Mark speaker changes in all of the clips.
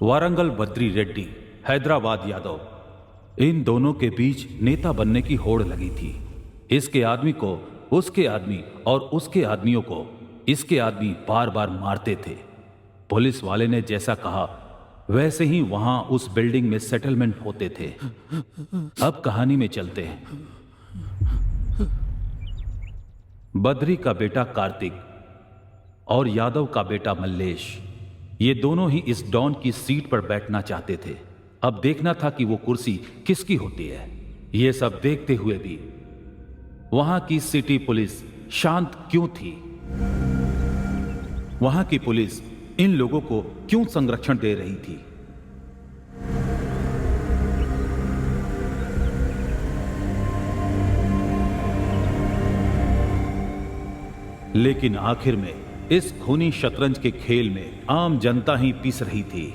Speaker 1: वारंगल बद्री रेड्डी, हैदराबाद यादव, इन दोनों के बीच नेता बनने की होड़ लगी थी। इसके आदमी को उसके आदमी और उसके आदमियों को इसके आदमी बार बार मारते थे। पुलिस वाले ने जैसा कहा वैसे ही वहां उस बिल्डिंग में सेटलमेंट होते थे। अब कहानी में चलते हैं। बद्री का बेटा कार्तिक और यादव का बेटा मल्लेश, ये दोनों ही इस डॉन की सीट पर बैठना चाहते थे। अब देखना था कि वो कुर्सी किसकी होती है। ये सब देखते हुए भी वहां की सिटी पुलिस शांत क्यों थी? वहां की पुलिस इन लोगों को क्यों संरक्षण दे रही थी? लेकिन आखिर में इस खूनी शतरंज के खेल में आम जनता ही पिस रही थी।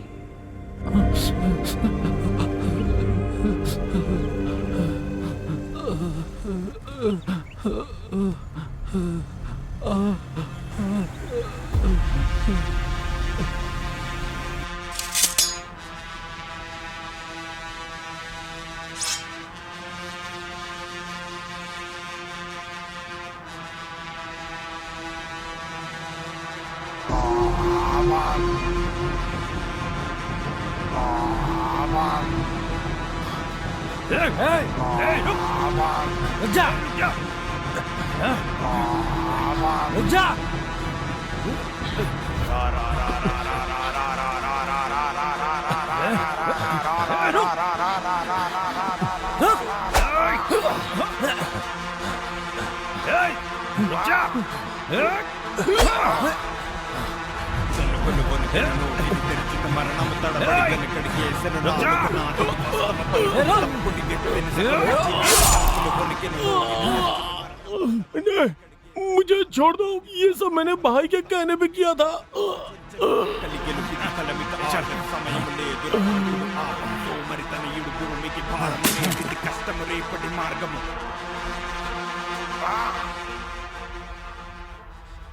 Speaker 2: मुझे छोड़ दो, ये सब मैंने भाई के कहने पे किया था।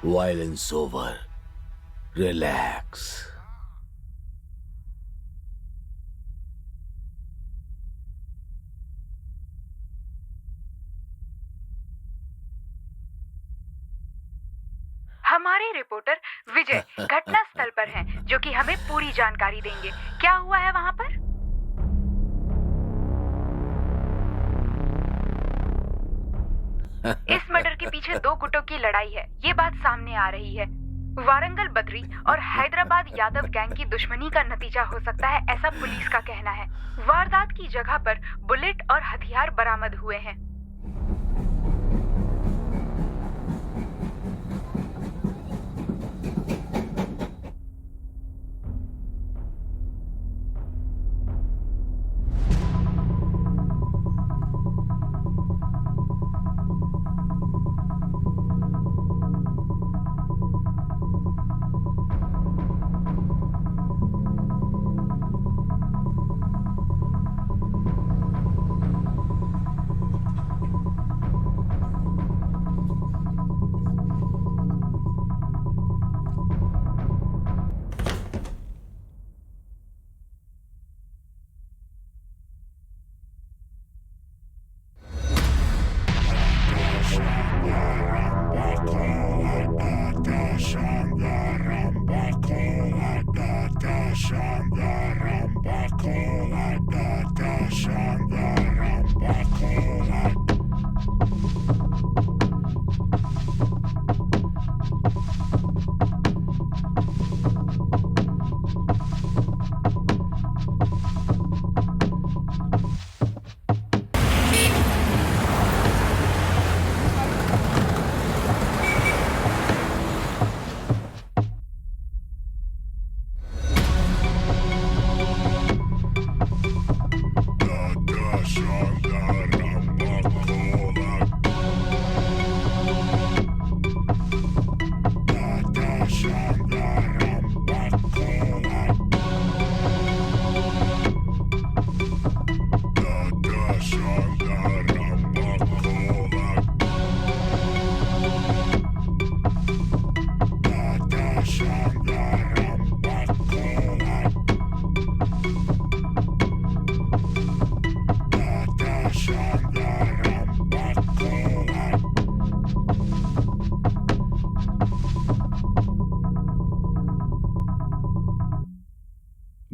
Speaker 3: Violence over. Relax.
Speaker 4: हमारे रिपोर्टर विजय घटना स्थल पर हैं, जो कि हमें पूरी जानकारी देंगे। क्या हुआ है वहां पर? इस मर्डर के पीछे दो गुटों की लड़ाई है, ये बात सामने आ रही है। वारंगल बद्री और हैदराबाद यादव गैंग की दुश्मनी का नतीजा हो सकता है, ऐसा पुलिस का कहना है। वारदात की जगह पर बुलेट और हथियार बरामद हुए हैं।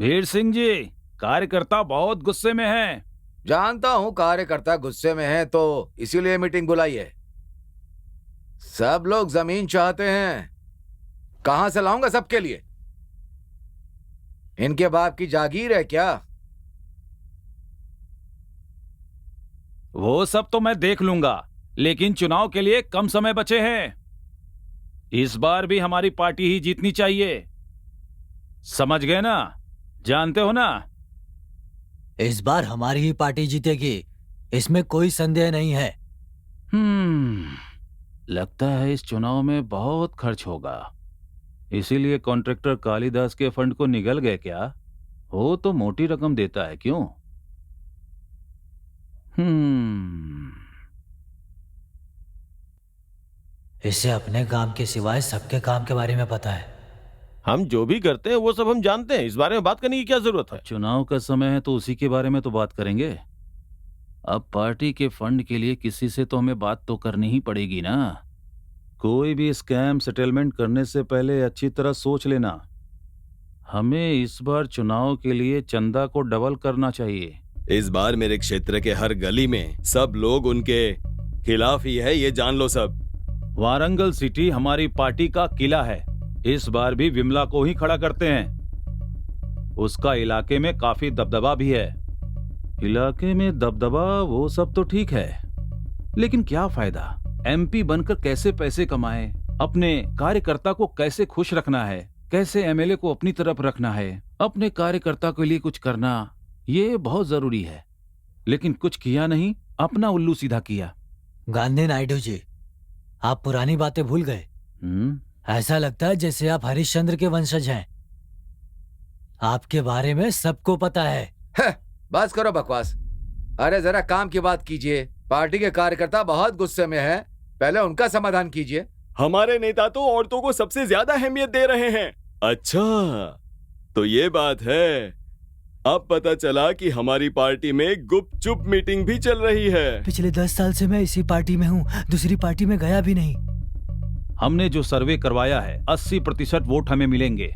Speaker 1: वीर सिंह जी, कार्यकर्ता बहुत गुस्से में हैं।
Speaker 3: जानता हूं कार्यकर्ता गुस्से में है, तो इसीलिए मीटिंग बुलाई है। सब लोग जमीन चाहते हैं, कहां से लाऊंगा सबके लिए? इनके बाप की जागीर है क्या?
Speaker 1: वो सब तो मैं देख लूंगा, लेकिन चुनाव के लिए कम समय बचे हैं। इस बार भी हमारी पार्टी ही जीतनी चाहिए, समझ गए ना? जानते हो ना?
Speaker 5: इस बार हमारी ही पार्टी जीतेगी, इसमें कोई संदेह नहीं है।
Speaker 1: लगता है इस चुनाव में बहुत खर्च होगा, इसीलिए कॉन्ट्रैक्टर कालिदास के फंड को निगल गए क्या? वो तो मोटी रकम देता है, क्यों?
Speaker 5: इसे अपने काम के सिवाय सबके काम के बारे में पता है।
Speaker 2: हम जो भी करते हैं वो सब हम जानते हैं, इस बारे में बात करने की क्या जरूरत है?
Speaker 1: चुनाव का समय है तो उसी के बारे में तो बात करेंगे। अब पार्टी के फंड के लिए किसी से तो हमें बात तो करनी ही पड़ेगी ना। कोई भी स्कैम सेटलमेंट करने से पहले अच्छी तरह सोच लेना। हमें इस बार चुनाव के लिए चंदा को डबल करना चाहिए।
Speaker 6: इस बार मेरे क्षेत्र के हर गली में सब लोग उनके खिलाफ ही है, ये जान लो सब।
Speaker 1: वारंगल सिटी हमारी पार्टी का किला है, इस बार भी विमला को ही खड़ा करते हैं। उसका इलाके में काफी दबदबा भी है। इलाके में दबदबा वो सब तो ठीक है, लेकिन क्या फायदा? एमपी बनकर कैसे पैसे कमाए, अपने कार्यकर्ता को कैसे खुश रखना है, कैसे एमएलए को अपनी तरफ रखना है, अपने कार्यकर्ता के लिए कुछ करना, ये बहुत जरूरी है। लेकिन कुछ किया नहीं, अपना उल्लू सीधा किया।
Speaker 5: गांधी नायडू जी, आप पुरानी बातें भूल गए। ऐसा लगता है जैसे आप हरिश्चंद्र के वंशज हैं। आपके बारे में सबको पता है।
Speaker 3: बस करो बकवास। अरे जरा काम की बात कीजिए। पार्टी के कार्यकर्ता बहुत गुस्से में हैं, पहले उनका समाधान कीजिए।
Speaker 6: हमारे नेता तो औरतों को सबसे ज्यादा अहमियत दे रहे हैं। अच्छा, तो ये बात है। अब पता चला कि हमारी पार्टी में गुपचुप मीटिंग भी चल रही है।
Speaker 5: पिछले 10 साल से मैं इसी पार्टी में हूँ, दूसरी पार्टी में गया भी नहीं।
Speaker 1: हमने जो सर्वे करवाया है 80% वोट हमें मिलेंगे।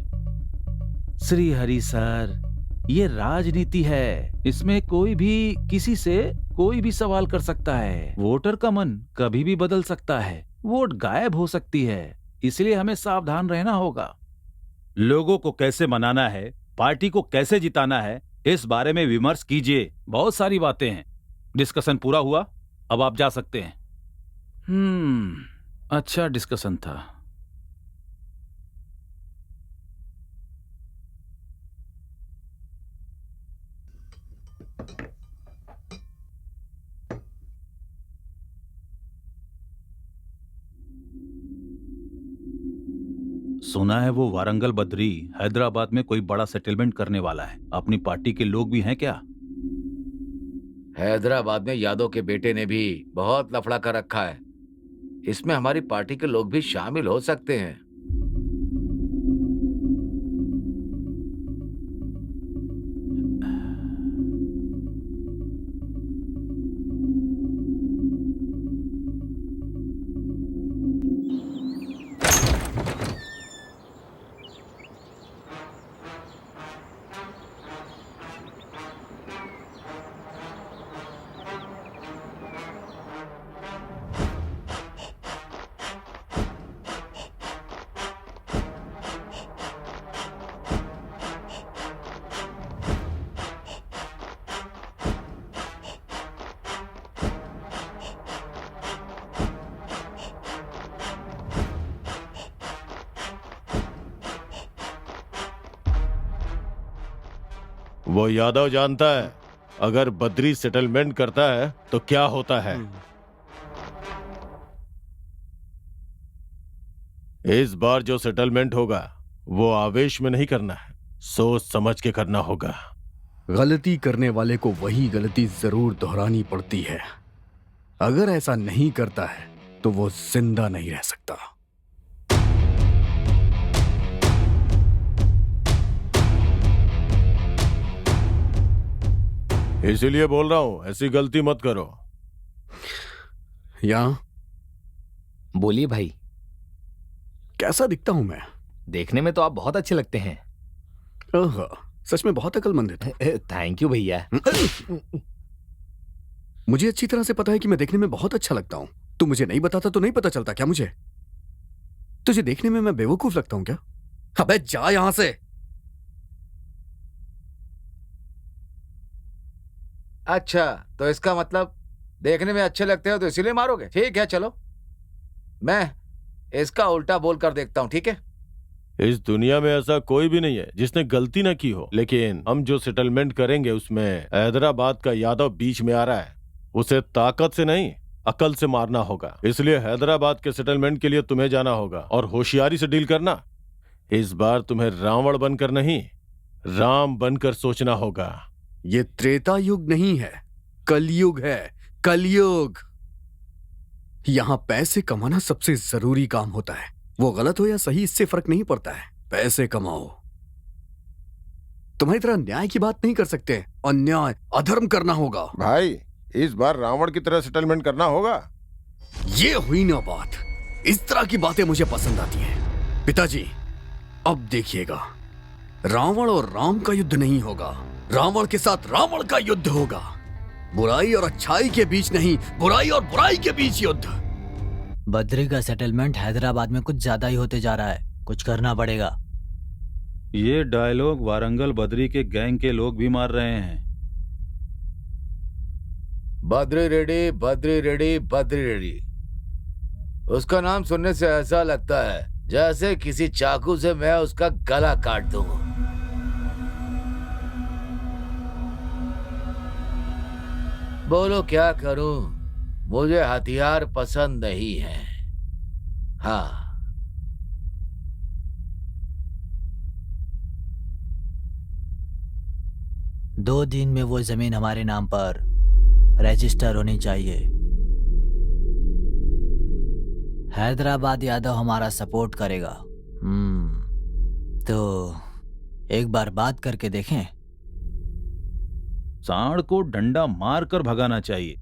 Speaker 1: श्री हरि सर, ये राजनीति है, इसमें कोई भी किसी से कोई भी सवाल कर सकता है। वोटर का मन कभी भी बदल सकता है, वोट गायब हो सकती है, इसलिए हमें सावधान रहना होगा। लोगों को कैसे मनाना है, पार्टी को कैसे जिताना है, इस बारे में विमर्श कीजिए। बहुत सारी बातें हैं। डिस्कशन पूरा हुआ, अब आप जा सकते हैं। अच्छा डिस्कशन था। सुना है वो वारंगल बद्री हैदराबाद में कोई बड़ा सेटलमेंट करने वाला है। अपनी पार्टी के लोग भी हैं क्या?
Speaker 3: हैदराबाद में यादव के बेटे ने भी बहुत लफड़ा कर रखा है, इसमें हमारी पार्टी के लोग भी शामिल हो सकते हैं।
Speaker 2: वो यादव जानता है अगर बद्री सेटलमेंट करता है तो क्या होता है। इस बार जो सेटलमेंट होगा वो आवेश में नहीं करना है, सोच समझ के करना होगा।
Speaker 7: गलती करने वाले को वही गलती जरूर दोहरानी पड़ती है। अगर ऐसा नहीं करता है तो वो जिंदा नहीं रह सकता।
Speaker 2: इसीलिए बोल रहा हूं, ऐसी गलती मत करो।
Speaker 7: यहां
Speaker 8: बोलिए भाई।
Speaker 7: कैसा दिखता हूं मैं?
Speaker 8: देखने में तो आप बहुत अच्छे लगते हैं।
Speaker 7: ओह, सच में बहुत अक्लमंद है तू।
Speaker 8: थैंक यू भैया।
Speaker 7: मुझे अच्छी तरह से पता है कि मैं देखने में बहुत अच्छा लगता हूँ। तू मुझे नहीं बताता तो नहीं पता चलता क्या मुझे? तुझे देखने में मैं बेवकूफ लगता हूँ क्या? अबे जा यहां से।
Speaker 3: अच्छा, तो इसका मतलब देखने में अच्छे लगते हो तो इसीलिए मारोगे? ठीक है, चलो मैं इसका उल्टा बोल कर देखता हूं, ठीक है?
Speaker 2: इस दुनिया में ऐसा कोई भी नहीं है जिसने गलती न की हो, लेकिन हम जो सेटलमेंट करेंगे उसमें हैदराबाद का यादव बीच में आ रहा है। उसे ताकत से नहीं, अकल से मारना होगा। इसलिए हैदराबाद के सेटलमेंट के लिए तुम्हें जाना होगा और होशियारी से डील करना। इस बार तुम्हें रावण बनकर नहीं, राम बनकर सोचना होगा।
Speaker 7: ये त्रेता युग नहीं है, कलयुग है, कलयुग। यहां पैसे कमाना सबसे जरूरी काम होता है। वो गलत हो या सही इससे फर्क नहीं पड़ता है, पैसे कमाओ। तुम्हारी तरह न्याय की बात नहीं कर सकते, अन्याय अधर्म करना होगा।
Speaker 2: भाई, इस बार रावण की तरह सेटलमेंट करना होगा।
Speaker 7: ये हुई ना बात। इस तरह की बातें मुझे पसंद आती हैं। पिताजी, अब देखिएगा, रावण और राम का युद्ध नहीं होगा, रावण के साथ रावण का युद्ध होगा। बुराई और अच्छाई के बीच नहीं, बुराई और बुराई के बीच युद्ध।
Speaker 5: बद्री का सेटलमेंट हैदराबाद में कुछ ज्यादा ही होते जा रहा है, कुछ करना पड़ेगा।
Speaker 1: ये डायलॉग वारंगल बद्री के गैंग के लोग भी मार रहे हैं।
Speaker 3: बद्री रेड्डी, बद्री रेड्डी, बद्री रेड्डी। उसका नाम सुनने से ऐसा लगता है जैसे किसी चाकू से मैं उसका गला काट दूं। बोलो क्या करूं, मुझे हथियार पसंद नहीं है। हाँ,
Speaker 5: दो दिन में वो जमीन हमारे नाम पर रजिस्टर होनी चाहिए। हैदराबाद यादव हमारा सपोर्ट करेगा। तो एक बार बात करके देखें।
Speaker 1: सांड को डंडा मारकर भगाना चाहिए,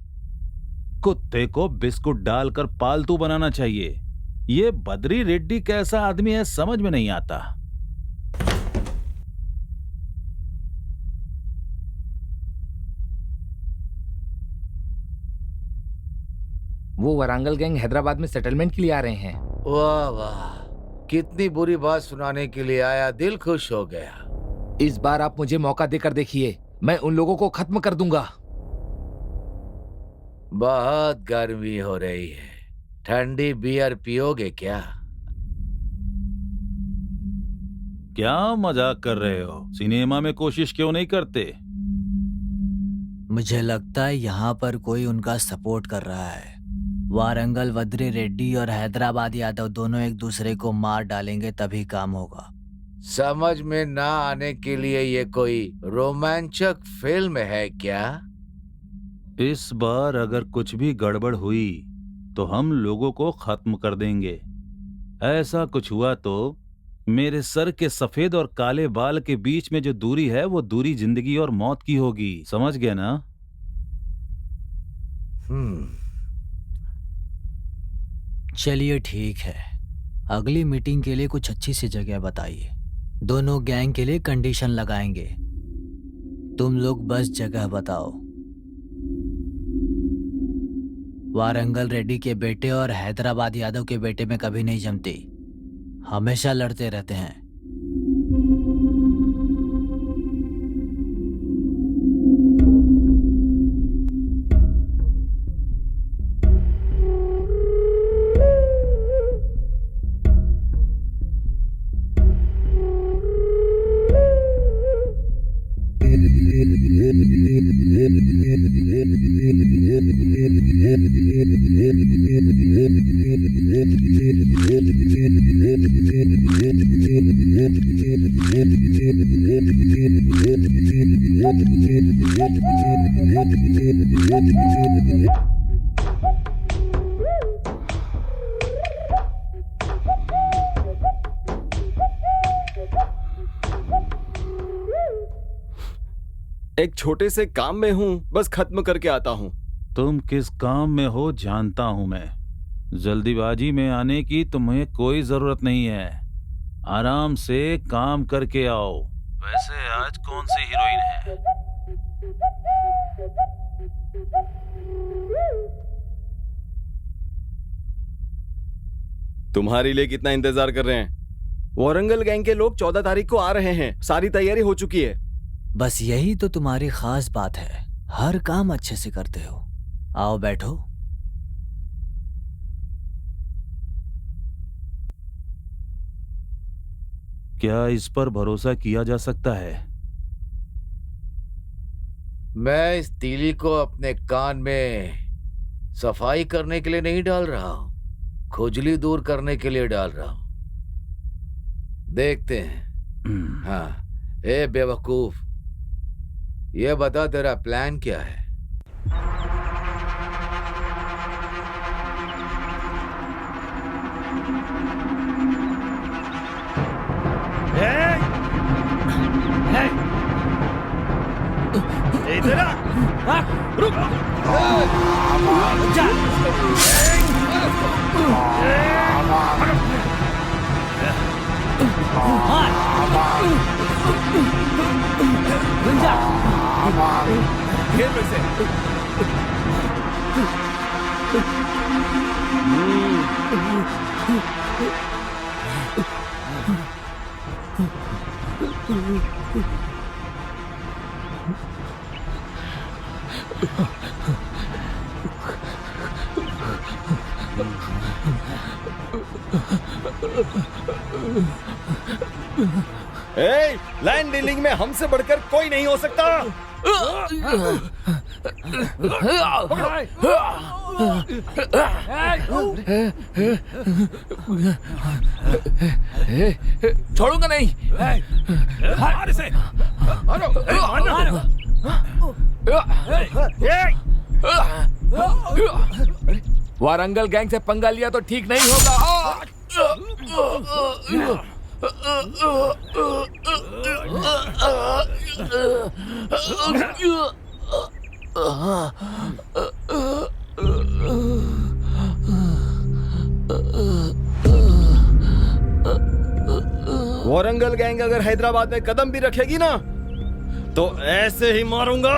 Speaker 1: कुत्ते को बिस्कुट डालकर पालतू बनाना चाहिए। ये बद्री रेड्डी कैसा आदमी है समझ में नहीं आता।
Speaker 8: वो वारंगल गैंग हैदराबाद में सेटलमेंट के लिए आ रहे हैं।
Speaker 3: वाह वाह, कितनी बुरी बात सुनाने के लिए आया, दिल खुश हो गया।
Speaker 8: इस बार आप मुझे मौका देकर देखिए, मैं उन लोगों को खत्म कर दूंगा।
Speaker 3: बहुत गर्मी हो रही है, ठंडी बियर पियोगे क्या?
Speaker 1: क्या मजाक कर रहे हो? सिनेमा में कोशिश क्यों नहीं करते?
Speaker 5: मुझे लगता है यहाँ पर कोई उनका सपोर्ट कर रहा है। वारंगल बद्री रेड्डी और हैदराबाद यादव दोनों एक दूसरे को मार डालेंगे तभी काम होगा।
Speaker 3: समझ में ना आने के लिए ये कोई रोमांचक फिल्म है क्या?
Speaker 1: इस बार अगर कुछ भी गड़बड़ हुई तो हम लोगों को खत्म कर देंगे। ऐसा कुछ हुआ तो मेरे सर के सफेद और काले बाल के बीच में जो दूरी है वो दूरी जिंदगी और मौत की होगी, समझ गए ना?
Speaker 5: चलिए ठीक है, अगली मीटिंग के लिए कुछ अच्छी सी जगह बताइए। दोनों गैंग के लिए कंडीशन लगाएंगे, तुम लोग बस जगह बताओ। वारंगल रेड्डी के बेटे और हैदराबाद यादव के बेटे में कभी नहीं जमती, हमेशा लड़ते रहते हैं।
Speaker 6: एक छोटे से काम में हूँ, बस खत्म करके आता हूँ।
Speaker 1: तुम किस काम में हो जानता हूं मैं। जल्दीबाजी में आने की तुम्हें कोई जरूरत नहीं है। आराम से काम करके आओ। वैसे आज कौन सी हीरोइन है?
Speaker 6: तुम्हारे लिए कितना इंतजार कर रहे हैं? वारंगल गैंग के लोग 14 तारीख को आ रहे हैं। सारी तैयारी हो चुकी है।
Speaker 5: बस यही तो तुम्हारी खास बात है, हर काम अच्छे से करते हो। आओ बैठो।
Speaker 1: क्या इस पर भरोसा किया जा सकता है?
Speaker 3: मैं इस तीली को अपने कान में सफाई करने के लिए नहीं डाल रहा हूं, खुजली दूर करने के लिए डाल रहा हूं। देखते हैं। हाँ, ए बेवकूफ, ये बता तेरा प्लान क्या है?
Speaker 2: इधर आ! रुक!
Speaker 5: जा!
Speaker 6: घेर में से। लैंड डीलिंग में हमसे बढ़कर कोई नहीं हो सकता।
Speaker 8: छोड़ूंगा नहीं।
Speaker 6: मार इसे।
Speaker 8: वारंगल गैंग से पंगा लिया तो ठीक नहीं होगा।
Speaker 6: वारंगल गैंग अगर हैदराबाद में कदम भी रखेगी ना, तो ऐसे ही मारूंगा।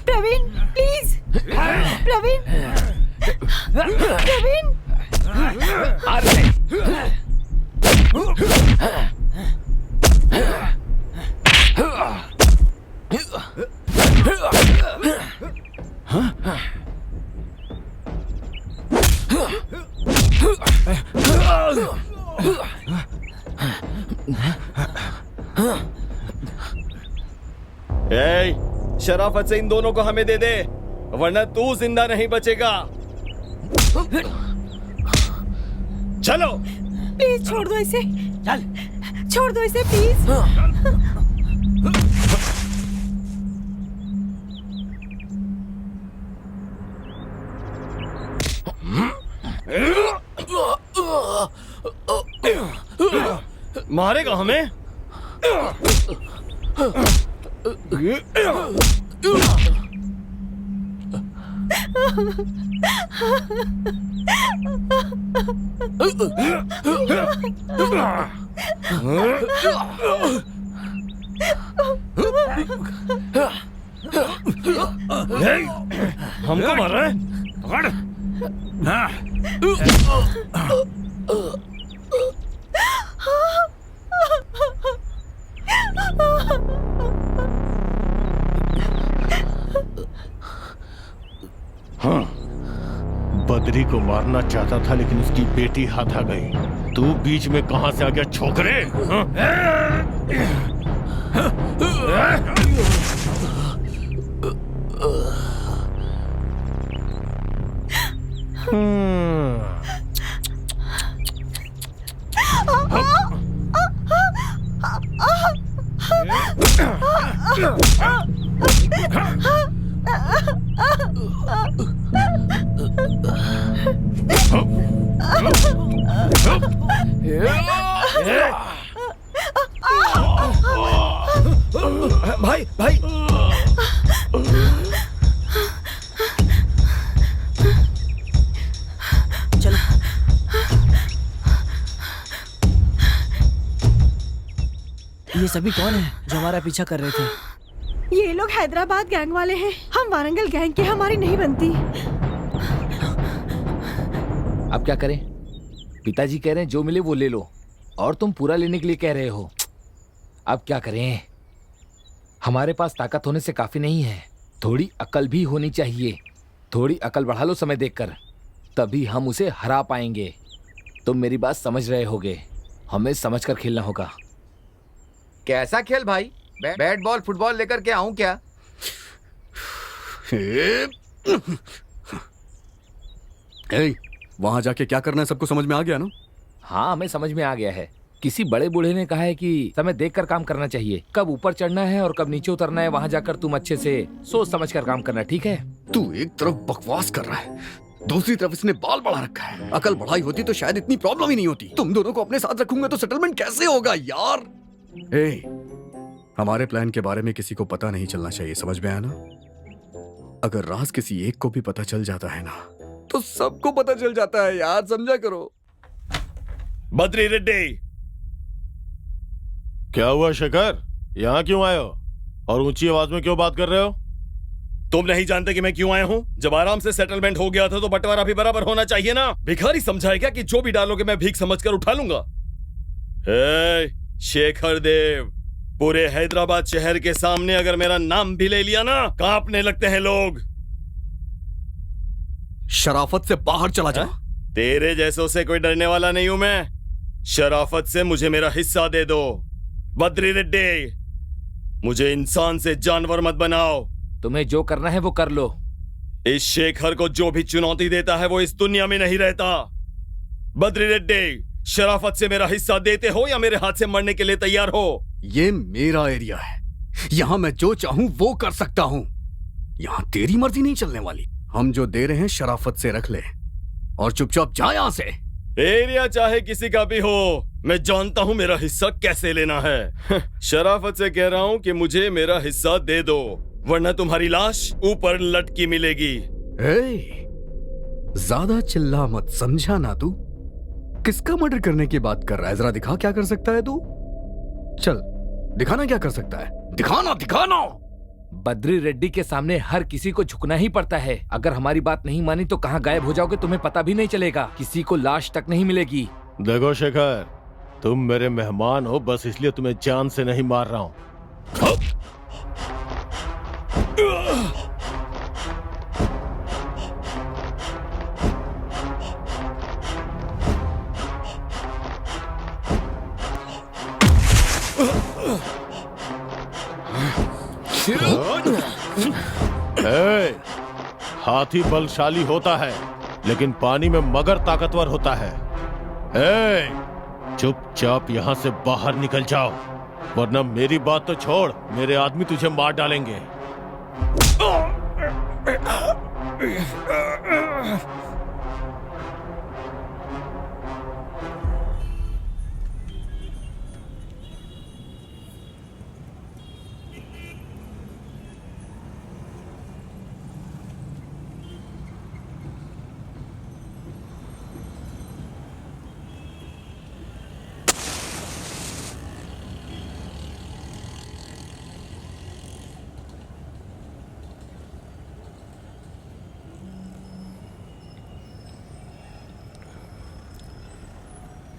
Speaker 9: प्रवीण, प्लीज। प्रवीण, प्रवीण।
Speaker 6: शराफत से इन दोनों को हमें दे दे, वरना तू जिंदा नहीं बचेगा। चलो।
Speaker 9: प्लीज छोड़ दो इसे।
Speaker 5: चल,
Speaker 9: छोड़ दो इसे प्लीज।
Speaker 6: मारेगा हमें? हमको मार रहा है? पकड़।
Speaker 2: हाँ, बद्री को मारना चाहता था, लेकिन उसकी बेटी हाथ आ गई। तू बीच में कहां से आ गया छोकरे?
Speaker 6: भाई भाई
Speaker 5: ये सभी कौन है जो हमारा पीछा कर रहे थे?
Speaker 9: ये लोग हैदराबाद गैंग वाले हैं। हम वारंगल गैंग के, हमारी नहीं बनती।
Speaker 8: अब क्या करें? पिताजी कह रहे हैं जो मिले वो ले लो, और तुम पूरा लेने के लिए कह रहे हो। अब क्या करें? हमारे पास ताकत होने से काफी नहीं है, थोड़ी अकल भी होनी चाहिए। थोड़ी अकल बढ़ा लो समय देखकर, तभी हम उसे हरा पाएंगे। तुम मेरी बात समझ रहे होगे, हमें समझकर खेलना होगा।
Speaker 3: कैसा खेल भाई? बैट बॉल फुटबॉल लेकर के आऊं क्या?
Speaker 7: वहां जाके क्या करना है सबको समझ में आ गया ना?
Speaker 8: हाँ, हमें समझ में आ गया है। किसी बड़े बूढ़े ने कहा है कि समय देखकर काम करना चाहिए, कब ऊपर चढ़ना है और कब नीचे उतरना है। वहां जाकर तुम अच्छे से सोच समझकर काम करना, ठीक है?
Speaker 7: तू एक तरफ बकवास कर रहा है, दूसरी तरफ इसने बाल बढ़ा रखा है। अकल बढ़ाई होती तो शायद इतनी प्रॉब्लम ही नहीं होती। तुम दोनों को अपने साथ रखूंगा तो सेटलमेंट कैसे होगा यार? हमारे प्लान के बारे में किसी को पता नहीं चलना चाहिए, समझ में आया ना? अगर राज किसी एक को भी पता चल जाता है ना, तो सबको पता चल जाता है यार, समझा करो।
Speaker 6: बद्री रेड्डी,
Speaker 2: क्या हुआ शेखर? यहाँ क्यों आए हो और ऊंची आवाज में क्यों बात कर रहे हो?
Speaker 6: तुम नहीं जानते कि मैं क्यों आया हूँ? जब आराम से सेटलमेंट हो गया था तो बंटवारा भी बराबर होना चाहिए ना। भिखारी समझा है क्या कि जो भी डालोगे मैं भीख समझकर उठा लूंगा? शेखर देव, पूरे हैदराबाद शहर के सामने अगर मेरा नाम भी ले लिया ना, कांपने लगते हैं लोग।
Speaker 7: शराफत से बाहर चला जा।
Speaker 6: तेरे जैसों से कोई डरने वाला नहीं हूं मैं। शराफत से मुझे मेरा हिस्सा दे दो। बद्री रेड्डी, मुझे इंसान से जानवर मत बनाओ।
Speaker 8: तुम्हें जो करना है वो कर लो।
Speaker 6: इस शेखर को जो भी चुनौती देता है वो इस दुनिया में नहीं रहता। बद्री रेड्डी, शराफत से मेरा हिस्सा देते हो या मेरे हाथ से मरने के लिए तैयार हो?
Speaker 7: ये मेरा एरिया है, यहाँ मैं जो चाहूं वो कर सकता हूं। यहाँ तेरी मर्जी नहीं चलने वाली। हम जो दे रहे हैं शराफत से रख ले और चुपचाप जा यहाँ से।
Speaker 6: एरिया चाहे किसी का भी हो, मैं जानता हूं मेरा हिस्सा कैसे लेना है। शराफत से कह रहा हूं कि मुझे मेरा हिस्सा दे दो, वरना तुम्हारी लाश ऊपर लटकी मिलेगी।
Speaker 7: ज्यादा चिल्ला मत, समझा ना तू? किसका मर्डर करने की बात कर रहा है? जरा दिखा क्या कर सकता है तू। चल दिखाना क्या कर सकता है, दिखाना दिखाना।
Speaker 8: बद्री रेड्डी के सामने हर किसी को झुकना ही पड़ता है। अगर हमारी बात नहीं मानी तो कहाँ गायब हो जाओगे तुम्हें पता भी नहीं चलेगा, किसी को लाश तक नहीं मिलेगी।
Speaker 2: देखो शेखर, तुम मेरे मेहमान हो, बस इसलिए तुम्हें जान से नहीं मार रहा हूं। हाथी बलशाली होता है लेकिन पानी में मगर ताकतवर होता है। चुपचाप यहाँ से बाहर निकल जाओ, वरना मेरी बात तो छोड़, मेरे आदमी तुझे मार डालेंगे।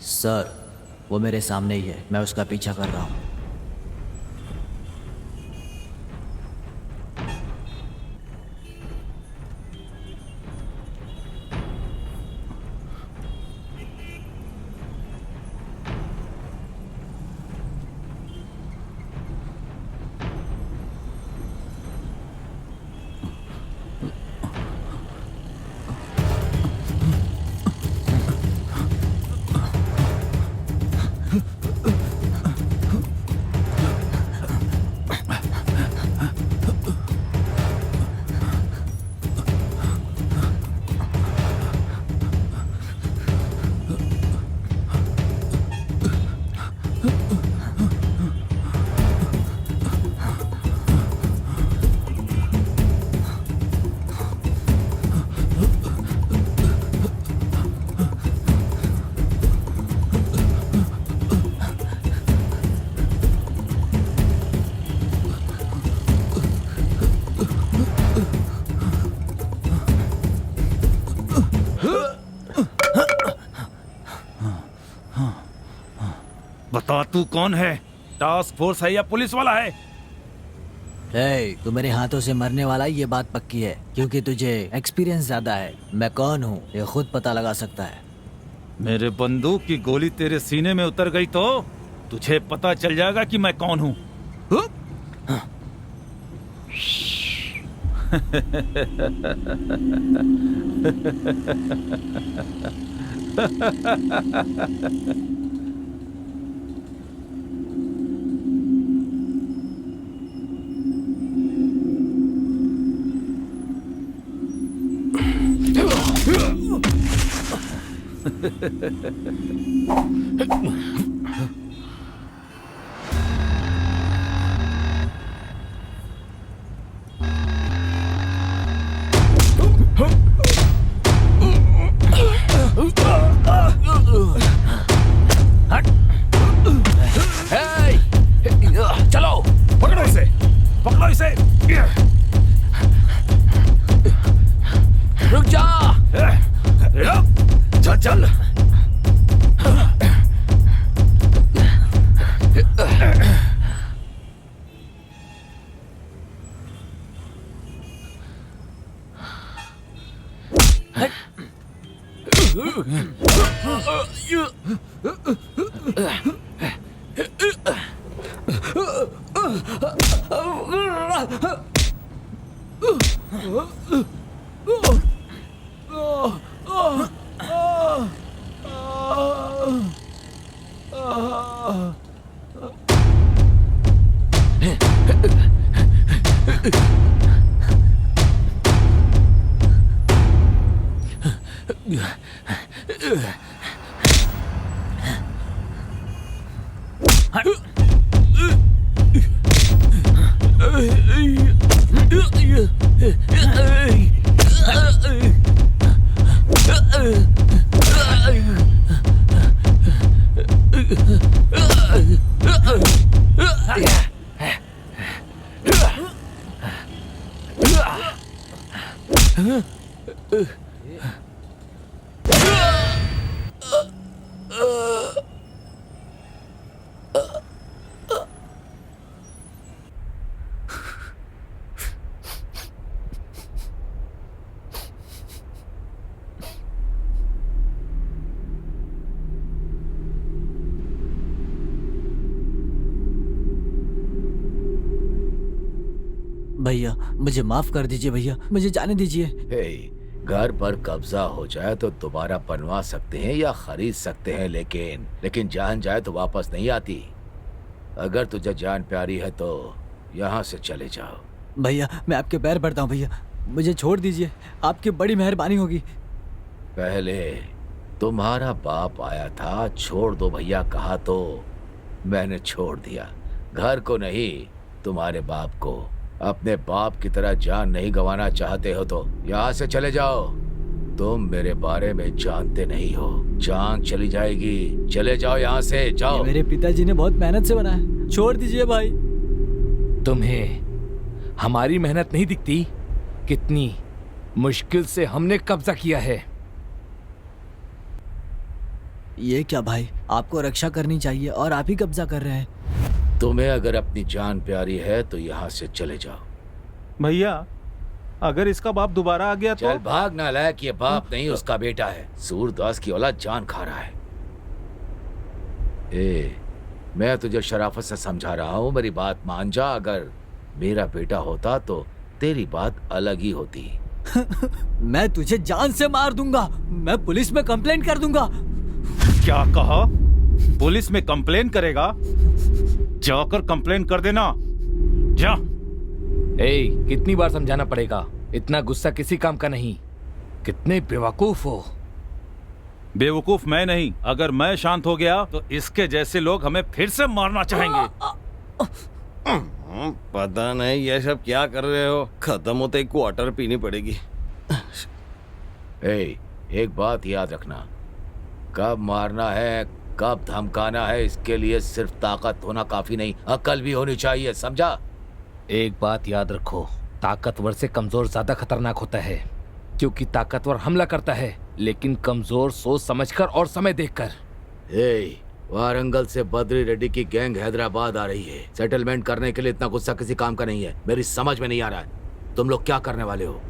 Speaker 5: सर, वो मेरे सामने ही है, मैं उसका पीछा कर रहा हूँ।
Speaker 1: बता तू कौन है? टास्क फोर्स है या पुलिस वाला है?
Speaker 5: तू मेरे हाथों से मरने वाला है, ये बात पक्की है, क्योंकि तुझे एक्सपीरियंस ज्यादा है। मैं कौन हूँ ये खुद पता लगा सकता है।
Speaker 1: मेरे बंदूक की गोली तेरे सीने में उतर गई तो तुझे पता चल जाएगा कि मैं कौन हूँ।
Speaker 8: चलो
Speaker 1: पकड़ो इसे, पकड़ो इसे।
Speaker 8: रुक जा।
Speaker 1: चल चल।
Speaker 5: भैया मुझे माफ कर दीजिए, भैया मुझे जाने दीजिए।
Speaker 3: हे, घर पर कब्जा हो जाए तो दोबारा बनवा सकते हैं या खरीद सकते हैं, लेकिन जान जाए तो वापस नहीं आती। अगर तुझे जान प्यारी है तो यहाँ से चले जाओ।
Speaker 5: भैया मैं आपके पैर पड़ता हूँ भैया, मुझे छोड़ दीजिए, आपकी बड़ी मेहरबानी होगी।
Speaker 3: पहले तुम्हारा बाप आया था, छोड़ दो भैया कहा तो मैंने छोड़ दिया। घर को नहीं, तुम्हारे बाप को। अपने बाप की तरह जान नहीं गंवाना चाहते हो तो यहाँ से चले जाओ। तुम मेरे बारे में जानते नहीं हो, जान चली जाएगी। चले जाओ यहाँ से, जाओ।
Speaker 5: मेरे पिताजी ने बहुत मेहनत से बनाया, छोड़ दीजिए भाई।
Speaker 8: तुम्हें हमारी मेहनत नहीं दिखती? कितनी मुश्किल से हमने कब्जा किया है।
Speaker 5: ये क्या भाई, आपको रक्षा करनी चाहिए और आप ही कब्जा कर रहे हैं।
Speaker 3: तुम्हें अगर अपनी जान प्यारी है तो यहाँ से चले जाओ।
Speaker 1: भैया अगर इसका बाप दोबारा आ गया तो?
Speaker 3: चल भाग नालायक, ये बाप नहीं उसका बेटा है। सूरदास की औलाद जान खा रहा है। मैं तुझे शराफत से समझा रहा हूँ, मेरी बात मान जा। अगर मेरा बेटा होता तो तेरी बात अलग ही होती।
Speaker 5: मैं तुझे जान से मार दूंगा, मैं पुलिस में कंप्लेंट कर दूंगा।
Speaker 1: क्या कहा? पुलिस में कंप्लेन करेगा? जाकर कंप्लेन कर देना, जा।
Speaker 8: कितनी बार समझाना पड़ेगा? इतना गुस्सा किसी काम का नहीं। कितने बेवकूफ हो।
Speaker 1: बेवकूफ मैं नहीं, अगर मैं शांत हो गया तो इसके जैसे लोग हमें फिर से मारना चाहेंगे।
Speaker 6: पता नहीं ये सब क्या कर रहे हो, खत्म होते ही क्वार्टर पीनी पड़ेगी।
Speaker 3: एक बात याद रखना, कब मारना है कब धमकाना है, इसके लिए सिर्फ ताकत होना काफी नहीं, अकल भी होनी चाहिए, समझा?
Speaker 8: एक बात याद रखो, ताकतवर से कमजोर ज्यादा खतरनाक होता है, क्योंकि ताकतवर हमला करता है लेकिन कमजोर सोच समझकर और समय देखकर।
Speaker 3: वारंगल से बद्री रेड्डी की गैंग हैदराबाद आ रही है। सेटलमेंट करने के लिए इतना गुस्सा किसी काम का नहीं है। मेरी समझ में नहीं आ रहा है तुम लोग क्या करने वाले हो।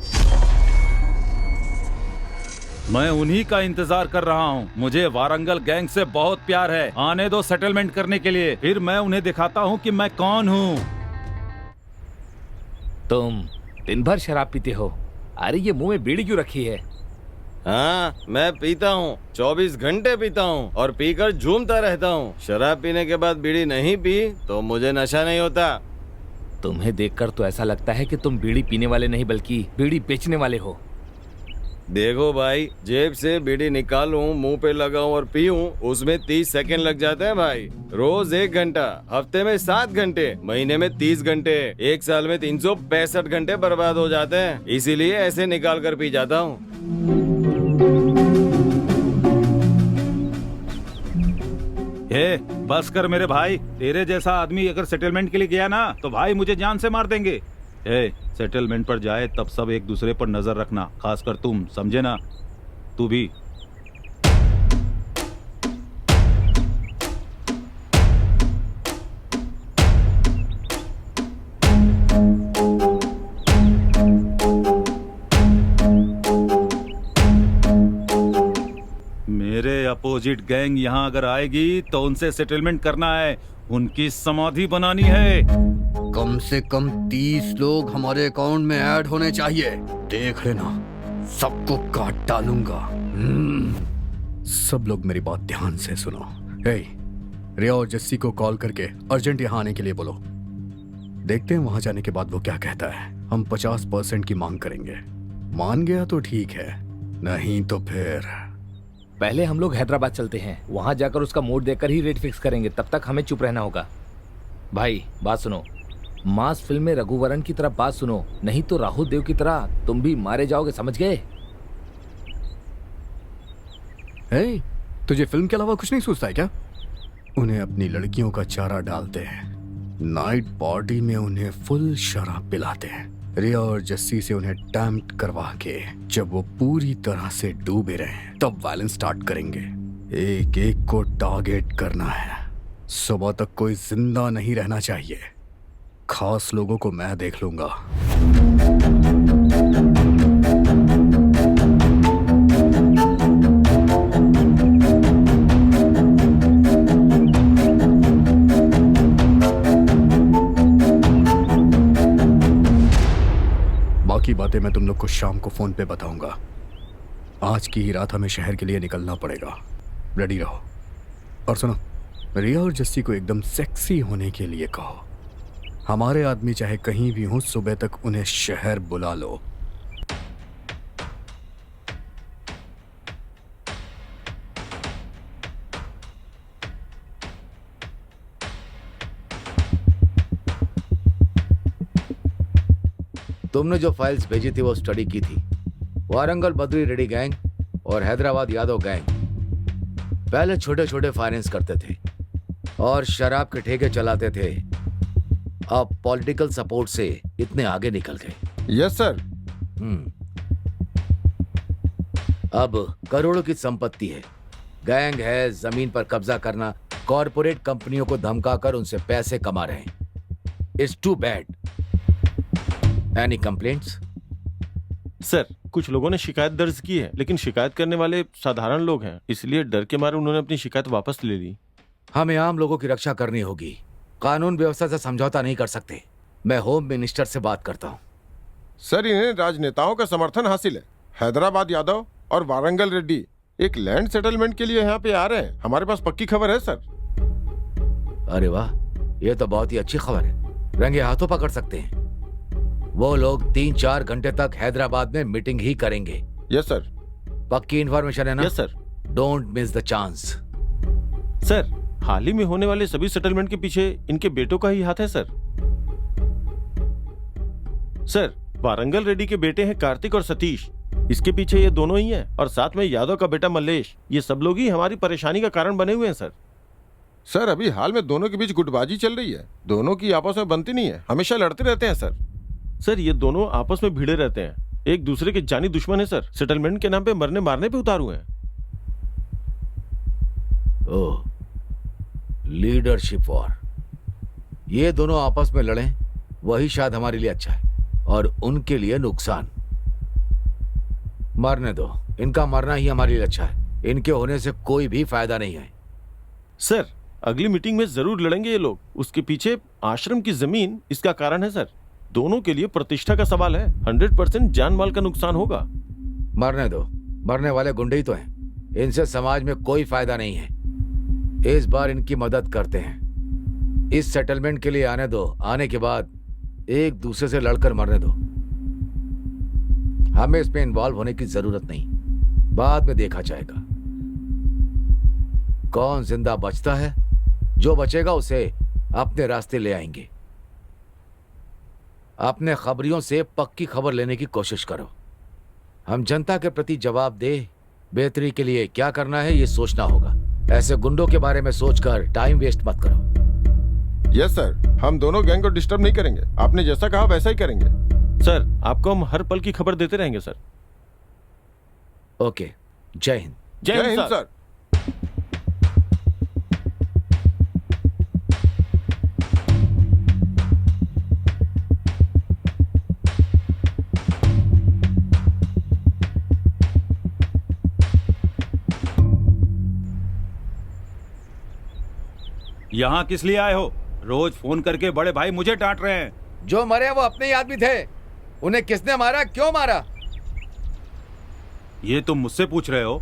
Speaker 1: मैं उन्हीं का इंतजार कर रहा हूँ। मुझे वारंगल गैंग से बहुत प्यार है। आने दो सेटलमेंट करने के लिए, फिर मैं उन्हें दिखाता हूँ कि मैं कौन हूँ।
Speaker 8: तुम दिन भर शराब पीते हो। अरे ये मुंह में बीड़ी क्यों रखी है?
Speaker 6: हाँ, मैं पीता हूँ, 24 घंटे पीता हूँ और पीकर झूमता रहता हूँ। शराब पीने के बाद बीड़ी नहीं पी तो मुझे नशा नहीं होता।
Speaker 8: तुम्हें देखकर तो ऐसा लगता है कि तुम बीड़ी पीने वाले नहीं बल्कि बीड़ी बेचने वाले हो।
Speaker 6: देखो भाई, जेब से बीड़ी निकालूं, मुंह पे लगाऊं और पीऊं, उसमें 30 सेकंड लग जाते हैं भाई। रोज 1 घंटा, हफ्ते में 7 घंटे, महीने में 30 घंटे, एक साल में 365 घंटे बर्बाद हो जाते हैं। इसीलिए ऐसे निकाल कर पी जाता हूँ।
Speaker 1: हे, बस कर मेरे भाई। तेरे जैसा आदमी अगर सेटलमेंट के लिए गया ना तो भाई मुझे जान से मार देंगे। सेटलमेंट पर जाए तब सब एक दूसरे पर नजर रखना, खासकर तुम, समझे ना? तू भी। मेरे अपोजिट गैंग यहाँ अगर आएगी तो उनसे सेटलमेंट करना है, उनकी समाधि बनानी है।
Speaker 7: कम से कम 30 लोग हमारे अकाउंट में ऐड होने चाहिए। देख लेना, सबको काट डालूंगा। सब लोग मेरी बात ध्यान से सुनो। हे, रिया और जस्सी को कॉल करके अर्जेंट यहाँ आने के लिए बोलो। देखते हैं वहां जाने के बाद वो क्या कहता है। हम 50% की मांग करेंगे। मान गया तो ठीक है, नहीं तो फिर
Speaker 8: पहले हम लोग हैदराबाद चलते हैं, वहां जाकर उसका मूड देखकर ही रेट फिक्स करेंगे। तब तक हमें चुप रहना होगा। भाई बात सुनो, मास फिल्म में रघुवरन की तरह बात सुनो, नहीं तो राहुल देव की तरह तुम भी मारे जाओगे, समझ गए?
Speaker 7: हे, तुझे फिल्म के अलावा कुछ नहीं सोचता है क्या? उन्हें अपनी लड़कियों का चारा डालते हैं, नाइट पार्टी में उन्हें फुल शराब पिलाते हैं, रिया और जस्सी से उन्हें टैम्प्ट करवा के जब वो पूरी तरह से डूबे रहे तब वायलेंस स्टार्ट करेंगे। एक एक को टारगेट करना है। सुबह तक कोई जिंदा नहीं रहना चाहिए। खास लोगों को मैं देख लूंगा। बाकी बातें मैं तुम लोग को शाम को फोन पे बताऊंगा। आज की ही रात हमें शहर के लिए निकलना पड़ेगा। रेडी रहो। और सुनो, रिया और जस्सी को एकदम सेक्सी होने के लिए कहो। हमारे आदमी चाहे कहीं भी हो, सुबह तक उन्हें शहर बुला लो।
Speaker 3: तुमने जो फाइल्स भेजी थी वो स्टडी की थी। वारंगल बद्री रेड्डी गैंग और हैदराबाद यादव गैंग पहले छोटे छोटे फाइनेंस करते थे और शराब के ठेके चलाते थे। अब पॉलिटिकल सपोर्ट से इतने आगे निकल गए।
Speaker 2: Yes sir.
Speaker 3: अब करोड़ों की संपत्ति है। गैंग है, जमीन पर कब्जा करना, कॉरपोरेट कंपनियों को धमकाकर उनसे पैसे कमा रहे हैं। It's too bad. Any complaints?
Speaker 2: Sir, कुछ लोगों ने शिकायत दर्ज की है, लेकिन शिकायत करने वाले साधारण लोग हैं, इसलिए डर के मारे उन्होंने अपनी शिकायत वापस ले ली।
Speaker 3: हमें आम लोगों की रक्षा करनी होगी। कानून व्यवस्था से समझौता नहीं कर सकते। मैं होम मिनिस्टर से बात करता हूँ।
Speaker 10: सर, इन्हें राजनेताओं का समर्थन हासिल है। हैदराबाद यादव और वारंगल रेड्डी एक लैंड सेटलमेंट के लिए यहाँ पे आ रहे हैं। हमारे पास पक्की खबर है सर।
Speaker 3: अरे वाह, ये तो बहुत ही अच्छी खबर है। रंगे हाथों पकड़ सकते हैं। वो लोग 3-4 घंटे तक हैदराबाद में मीटिंग ही करेंगे।
Speaker 10: Yes sir.
Speaker 3: पक्की इन्फॉर्मेशन है ना?
Speaker 2: Yes sir.
Speaker 3: Don't miss the chance.
Speaker 2: Sir, हाल ही में होने वाले सभी सेटलमेंट के पीछे इनके बेटों का ही हाथ है सर। सर, वारंगल रेड्डी के बेटे हैं कार्तिक और सतीश, इसके पीछे ये दोनों ही हैं, और साथ में यादव का बेटा मल्लेश। ये सब लोग ही हमारी परेशानी का कारण बने हुए हैं सर।
Speaker 10: सर, अभी हाल में दोनों के बीच गुटबाजी चल रही है। दोनों की आपस में बनती नहीं है, हमेशा लड़ते रहते हैं सर।
Speaker 2: सर, ये दोनों आपस में भिड़े रहते हैं, एक दूसरे के जानी दुश्मन है सर। सेटलमेंट के नाम पे मरने मारने पे उतारू हैं।
Speaker 3: ओह, लीडरशिप वॉर। ये दोनों आपस में लड़ें वही शायद हमारे लिए अच्छा है और उनके लिए नुकसान। मरने दो, इनका मरना ही हमारे लिए अच्छा है। इनके होने से कोई भी फायदा नहीं है।
Speaker 2: सर अगली मीटिंग में जरूर लड़ेंगे ये लोग। उसके पीछे आश्रम की जमीन इसका कारण है सर। दोनों के लिए प्रतिष्ठा का सवाल है। 100% जान माल का नुकसान होगा।
Speaker 3: मरने दो, मरने वाले गुंडे ही तो हैं। इनसे समाज में कोई फायदा नहीं है। इस बार इनकी मदद करते हैं। इस सेटलमेंट के लिए आने दो। आने के बाद एक दूसरे से लड़कर मरने दो। हमें इसमें इन्वॉल्व होने की जरूरत नहीं। बाद में देखा जाएगा कौन जिंदा बचता है। जो बचेगा उसे अपने रास्ते ले आएंगे। अपने खबरियों से पक्की खबर लेने की कोशिश करो। हम जनता के प्रति जवाबदेह बेहतरी के लिए क्या करना है ये सोचना होगा। ऐसे गुंडों के बारे में सोचकर टाइम वेस्ट मत करो।
Speaker 10: यस सर, हम दोनों गैंग को डिस्टर्ब नहीं करेंगे। आपने जैसा कहा वैसा ही करेंगे।
Speaker 2: सर आपको हम हर पल की खबर देते रहेंगे सर।
Speaker 3: ओके, जय हिंद।
Speaker 10: जय हिंद सर।
Speaker 1: यहाँ किस लिए आए हो? रोज फोन करके बड़े भाई मुझे डांट रहे हैं।
Speaker 3: जो मरे वो अपने ही आदमी थे। उन्हें किसने मारा, क्यों मारा?
Speaker 1: ये तुम मुझसे पूछ रहे हो?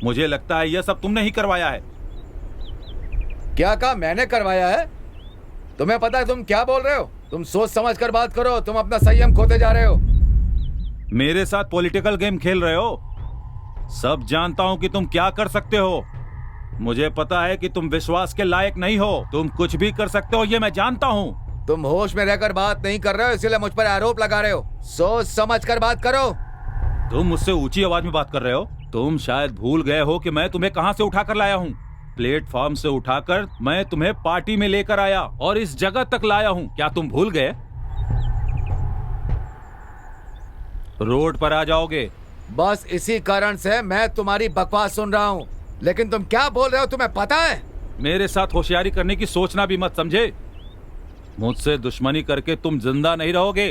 Speaker 1: मुझे लगता है यह सब तुमने ही करवाया है।
Speaker 3: क्या कहा मैंने करवाया है? तुम्हें पता है तुम क्या बोल रहे हो? तुम सोच समझ कर बात करो। तुम अपना संयम खोते जा रहे हो।
Speaker 1: मेरे साथ पॉलिटिकल गेम खेल रहे हो। सब जानता हूं कि तुम क्या कर सकते हो। मुझे पता है कि तुम विश्वास के लायक नहीं हो। तुम कुछ भी कर सकते हो, ये मैं जानता हूँ।
Speaker 3: तुम होश में रहकर बात नहीं कर रहे हो, इसलिए मुझ पर आरोप लगा रहे हो। सोच समझ कर बात करो।
Speaker 1: तुम मुझसे ऊंची आवाज में बात कर रहे हो। तुम शायद भूल गए हो कि मैं तुम्हें कहां से उठाकर लाया हूँ। प्लेटफॉर्म से उठाकर मैं तुम्हें पार्टी में लेकर आया और इस जगह तक लाया हूँ। क्या तुम भूल गए? रोड पर आ जाओगे।
Speaker 3: बस इसी कारण से मैं तुम्हारी बकवास सुन रहा हूँ। लेकिन तुम क्या बोल रहे हो तुम्हें पता है?
Speaker 1: मेरे साथ होशियारी करने की सोचना भी मत, समझे? मुझसे दुश्मनी करके तुम जिंदा नहीं रहोगे।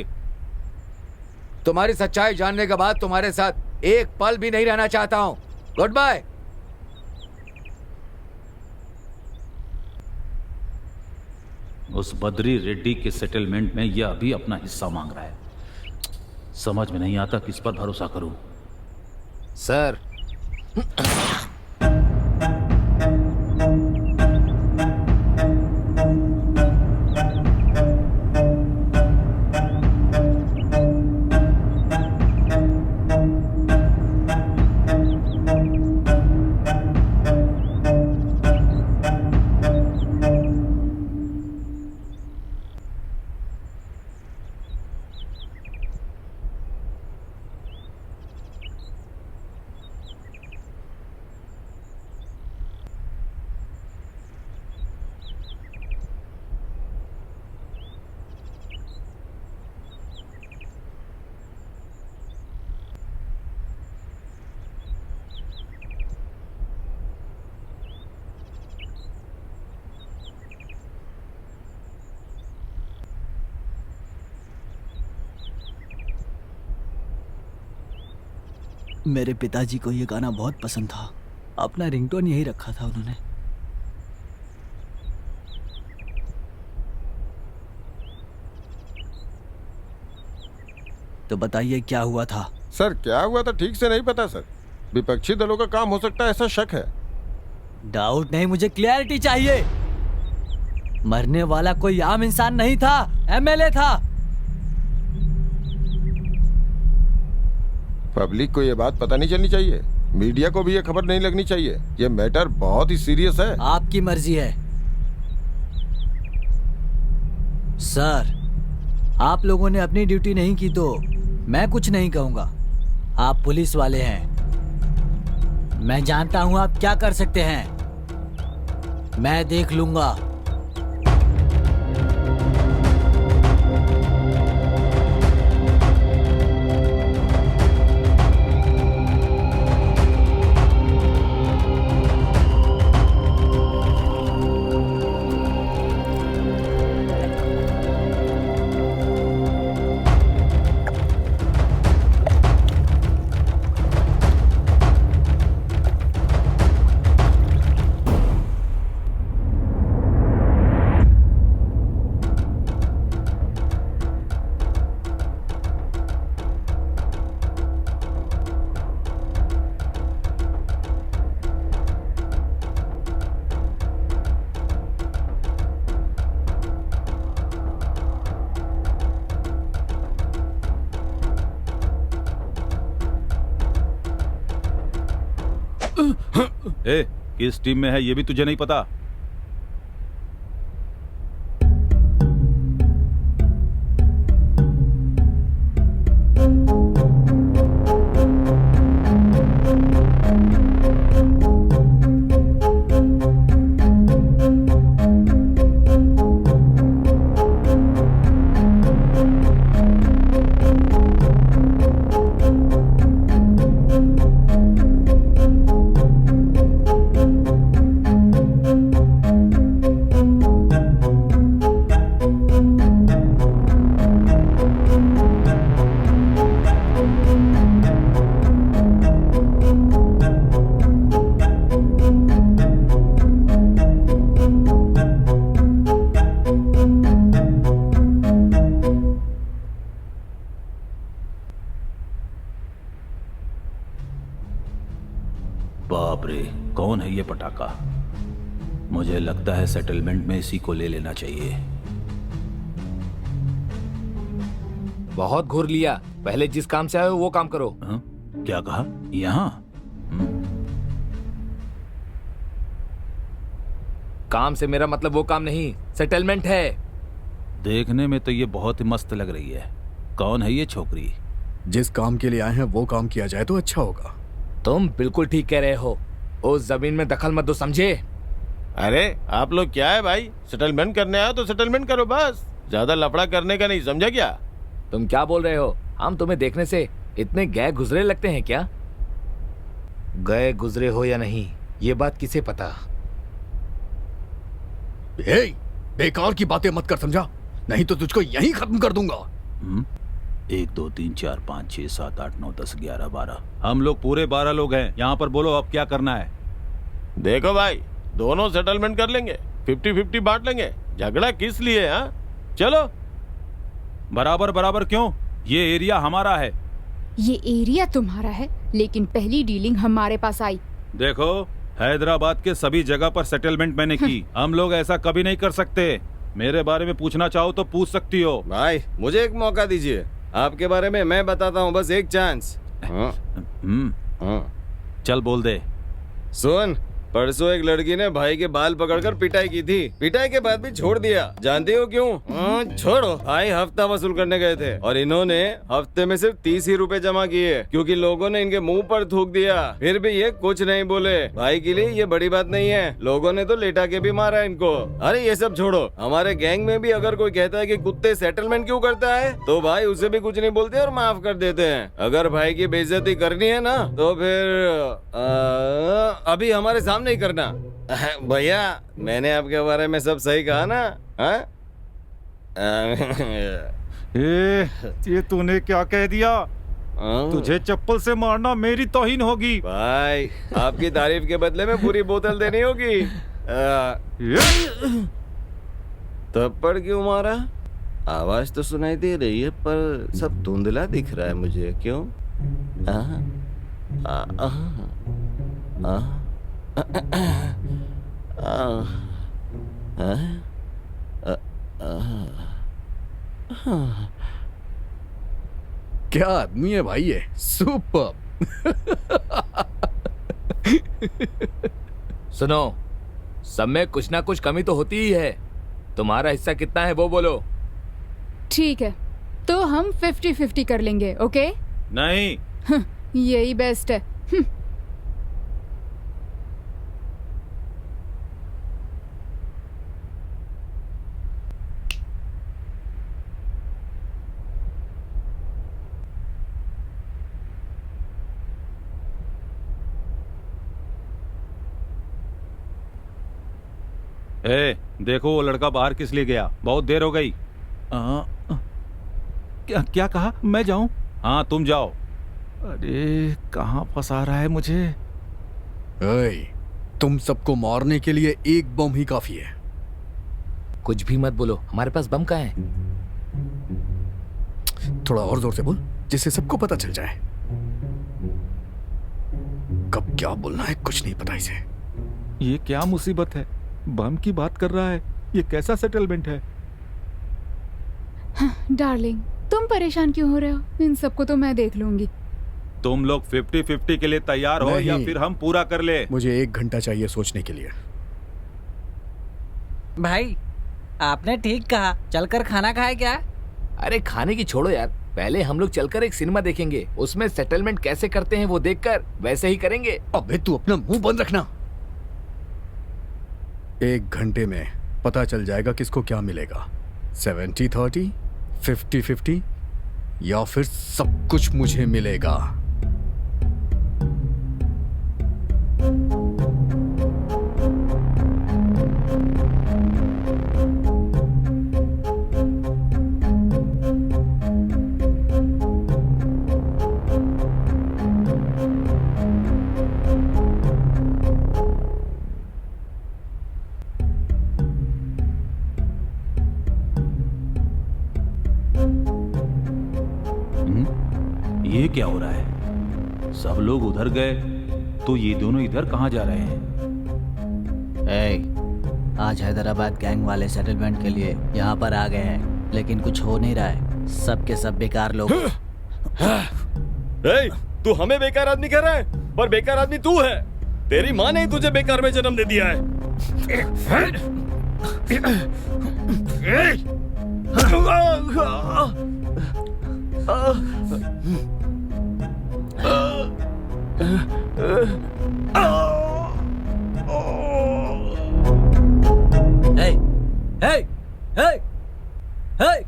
Speaker 3: तुम्हारी सच्चाई जानने के बाद तुम्हारे साथ एक पल भी नहीं रहना चाहता हूँ। Goodbye.
Speaker 1: उस बद्री रेड्डी के सेटलमेंट में यह अभी अपना हिस्सा मांग रहा है। समझ में नहीं आता किस पर भरोसा करूं।
Speaker 8: सर
Speaker 5: मेरे पिताजी को ये गाना बहुत पसंद था। अपना रिंगटोन यही रखा था उन्होंने। तो बताइए क्या हुआ था?
Speaker 10: सर क्या हुआ था ठीक से नहीं पता सर। विपक्षी दलों का काम हो सकता है ऐसा शक है।
Speaker 5: डाउट नहीं, मुझे क्लैरिटी चाहिए। मरने वाला कोई आम इंसान नहीं था, एमएलए था।
Speaker 10: पब्लिक को ये बात पता नहीं चलनी चाहिए। मीडिया को भी ये खबर नहीं लगनी चाहिए। ये मैटर बहुत ही सीरियस है।
Speaker 5: आपकी मर्जी है सर। आप लोगों ने अपनी ड्यूटी नहीं की तो मैं कुछ नहीं कहूंगा। आप पुलिस वाले हैं। मैं जानता हूं आप क्या कर सकते हैं। मैं देख लूंगा।
Speaker 1: ए, किस टीम में है ये भी तुझे नहीं पता? बाप रे, कौन है ये पटाखा? मुझे लगता है सेटलमेंट में इसी को ले लेना चाहिए।
Speaker 8: बहुत घूर लिया, पहले जिस काम से आए हो वो काम करो।
Speaker 1: हाँ? क्या कहा? यहाँ?
Speaker 8: काम से मेरा मतलब वो काम नहीं, सेटलमेंट है।
Speaker 1: देखने में तो ये बहुत ही मस्त लग रही है। कौन है ये छोकरी?
Speaker 7: जिस काम के लिए आए हैं वो काम किया जाए तो अच्छा होगा।
Speaker 8: तुम बिल्कुल ठीक कह रहे हो, उस जमीन में दखल मत दो, समझे?
Speaker 2: अरे आप लोग क्या है भाई, सेटलमेंट करने आए तो सेटलमेंट करो बस, ज्यादा लफड़ा करने का नहीं, समझा क्या?
Speaker 8: तुम क्या बोल रहे हो? हम तुम्हें देखने से इतने गए गुजरे लगते हैं क्या? गए गुजरे हो या नहीं ये बात किसे पता।
Speaker 7: बेकार की बातें मत कर, समझा? नहीं तो तुझको यहीं खत्म कर दूंगा।
Speaker 1: 1 2 3 4 5 6 7 8 9 10 11 12, हम लोग पूरे 12 लोग हैं यहाँ पर। बोलो अब क्या करना है?
Speaker 2: देखो भाई, दोनों सेटलमेंट कर लेंगे, 50-50 बांट लेंगे, झगड़ा किस लिए? हाँ चलो।
Speaker 1: बराबर बराबर क्यों? ये एरिया हमारा है।
Speaker 4: ये एरिया तुम्हारा है, लेकिन पहली डीलिंग हमारे पास आई।
Speaker 1: देखो, हैदराबाद के सभी जगह पर सेटलमेंट मैंने की। हम लोग ऐसा कभी नहीं कर सकते। मेरे बारे में पूछना चाहो तो पूछ सकती हो।
Speaker 6: भाई मुझे एक मौका दीजिए, आपके बारे में मैं बताता हूँ, बस एक चांस।
Speaker 1: चल बोल दे।
Speaker 6: सुन, परसों एक लड़की ने भाई के बाल पकड़कर पिटाई की थी, पिटाई के बाद भी छोड़ दिया। जानती हो क्यों? छोड़ो, भाई हफ्ता वसूल करने गए थे और इन्होंने हफ्ते में सिर्फ 30 ही रुपए जमा किए, क्योंकि लोगों ने इनके मुंह पर थूक दिया। फिर भी ये कुछ नहीं बोले। भाई के लिए ये बड़ी बात नहीं है, लोगों ने तो लेटा के भी मारा इनको। अरे ये सब छोड़ो, हमारे गैंग में भी अगर कोई कहता है कि कुत्ते सेटलमेंट क्यों करता है, तो भाई उसे भी कुछ नहीं बोलते और माफ कर देते हैं। अगर भाई की बेइज्जती करनी है ना, तो फिर अभी हमारे सामने नहीं करना। भैया मैंने आपके बारे में सब सही कहा ना?
Speaker 1: ये तूने क्या कह दिया? तुझे चप्पल से मारना मेरी तौहीन होगी।
Speaker 6: भाई आपकी तारीफ के बदले में पूरी बोतल देनी होगी। थप्पड़ क्यों मारा? आवाज तो सुनाई दे रही है पर सब धुंधला दिख रहा है मुझे, क्यों?
Speaker 7: क्या आदमी है भाई ये, सुपर।
Speaker 8: सुनो, सब में कुछ ना कुछ कमी तो होती ही है। तुम्हारा हिस्सा कितना है वो बोलो।
Speaker 4: ठीक है, तो हम 50-50 कर लेंगे, ओके?
Speaker 1: नहीं,
Speaker 4: यही बेस्ट है।
Speaker 1: देखो वो लड़का बाहर किस लिए गया? बहुत देर हो गई। क्या कहा? मैं जाऊं? हाँ तुम जाओ। अरे कहाँ फंसा रहा है मुझे?
Speaker 7: तुम सबको मारने के लिए एक बम ही काफी है।
Speaker 8: कुछ भी मत बोलो, हमारे पास बम कहाँ है?
Speaker 7: थोड़ा और जोर से बोल, जिससे सबको पता चल जाए। कब क्या बोलना है कुछ नहीं पता इसे।
Speaker 1: ये क्या मुसीबत है? बम की बात कर रहा है। ये कैसा सेटलमेंट है?
Speaker 4: डार्लिंग, तुम परेशान क्यों हो रहे हो? इन सबको तो मैं देख लूंगी।
Speaker 1: तुम लोग 50-50 के लिए तैयार हो या
Speaker 7: नहीं।
Speaker 1: फिर हम पूरा कर ले?
Speaker 7: मुझे 1 घंटा चाहिए सोचने के लिए।
Speaker 5: भाई आपने ठीक कहा, चलकर खाना खाए क्या?
Speaker 8: अरे खाने की छोड़ो यार, पहले हम लोग चलकर एक सिनेमा देखेंगे, उसमें सेटलमेंट कैसे करते हैं वो देखकर वैसे ही करेंगे।
Speaker 7: अबे तू अपना मुंह बंद रखना। 1 घंटे में पता चल जाएगा किसको क्या मिलेगा। 70-30, 50-50 या फिर सब कुछ मुझे मिलेगा।
Speaker 1: ये क्या हो रहा है? सब लोग उधर गए तो ये दोनों इधर कहाँ जा रहे हैं?
Speaker 5: आज हैदराबाद गैंग वाले सेटलमेंट के लिए यहाँ पर आ गए हैं, लेकिन कुछ हो नहीं रहा है। सब के सब बेकार लोग।
Speaker 6: तू हमें बेकार आदमी कह रहा है, पर बेकार आदमी तू है। तेरी माँ ने ही तुझे बेकार में जन्म दे दिया है।
Speaker 5: Hey! Hey! Hey! Hey!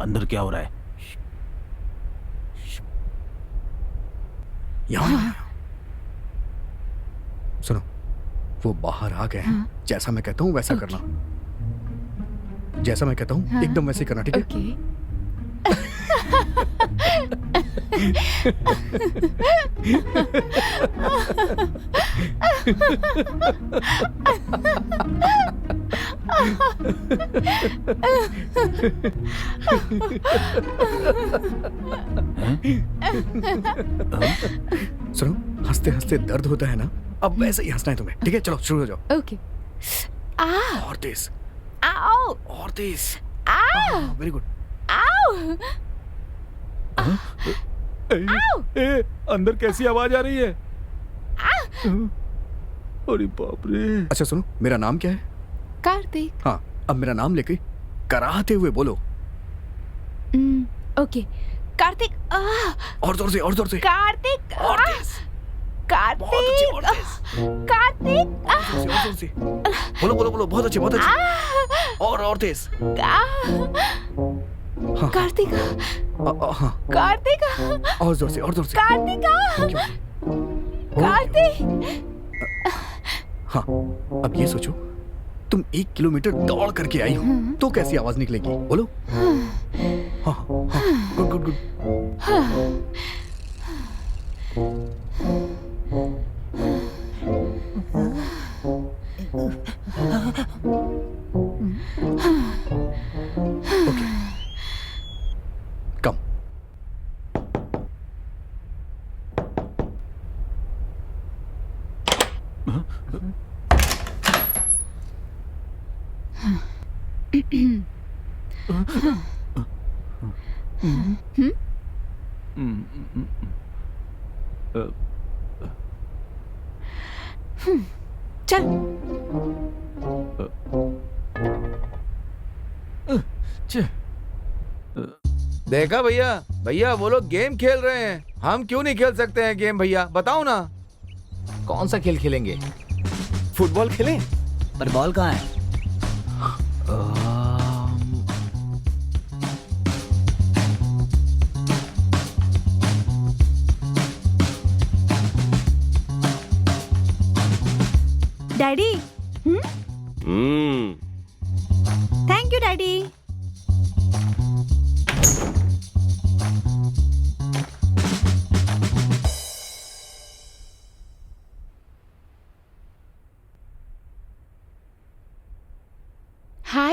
Speaker 1: अंदर क्या हो रहा है?
Speaker 7: यहाँ सुनो, वो बाहर आ गए। जैसा मैं कहता हूँ वैसा करना। जैसा मैं कहता हूँ एकदम वैसे करना, ठीक है? सुनो, हंसते हंसते दर्द होता है ना, अब वैसे ही हंसना है तुम्हें, ठीक है? चलो शुरू हो जाओ।
Speaker 9: ओके।
Speaker 7: और तेज,
Speaker 9: आओ
Speaker 7: और तेज।
Speaker 9: आओ
Speaker 7: वेरी गुड।
Speaker 9: आओ
Speaker 1: अंदर कैसी आवाज आ रही है? अरे बाप रे।
Speaker 7: अच्छा सुनो, मेरा नाम क्या है?
Speaker 9: कार्तिक।
Speaker 7: हाँ, अब मेरा नाम लेके कराहते हुए बोलो।
Speaker 9: ओके। कार्तिक।
Speaker 7: और जोर से, और जोर से।
Speaker 9: कार्तिक।
Speaker 7: और तेज। बहुत अच्छे, और तेज।
Speaker 9: कार्तिक।
Speaker 7: और जोर से। बोलो बोलो बोलो, बहुत अच्छे, बहुत अच्छे। और तेज।
Speaker 9: कार्तिक।
Speaker 7: हाँ,
Speaker 9: कार्तिक।
Speaker 7: और जोर से, और जोर से।
Speaker 9: कार्तिक। कार्तिक।
Speaker 7: हाँ, अब ये सोचो, तुम 1 किलोमीटर दौड़ करके आई हो तो कैसी आवाज निकलेगी? बोलो। हाँ हाँ, गुड गुड गुड। ओके, कम।
Speaker 9: चल।
Speaker 8: देखा भैया, भैया वो लोग गेम खेल रहे हैं, हम क्यों नहीं खेल सकते हैं गेम? भैया बताओ ना, कौन सा खेल खेलेंगे?
Speaker 6: फुटबॉल खेलें?
Speaker 5: पर बॉल कहाँ है?
Speaker 9: Daddy.
Speaker 6: Hmm.
Speaker 9: Thank you daddy.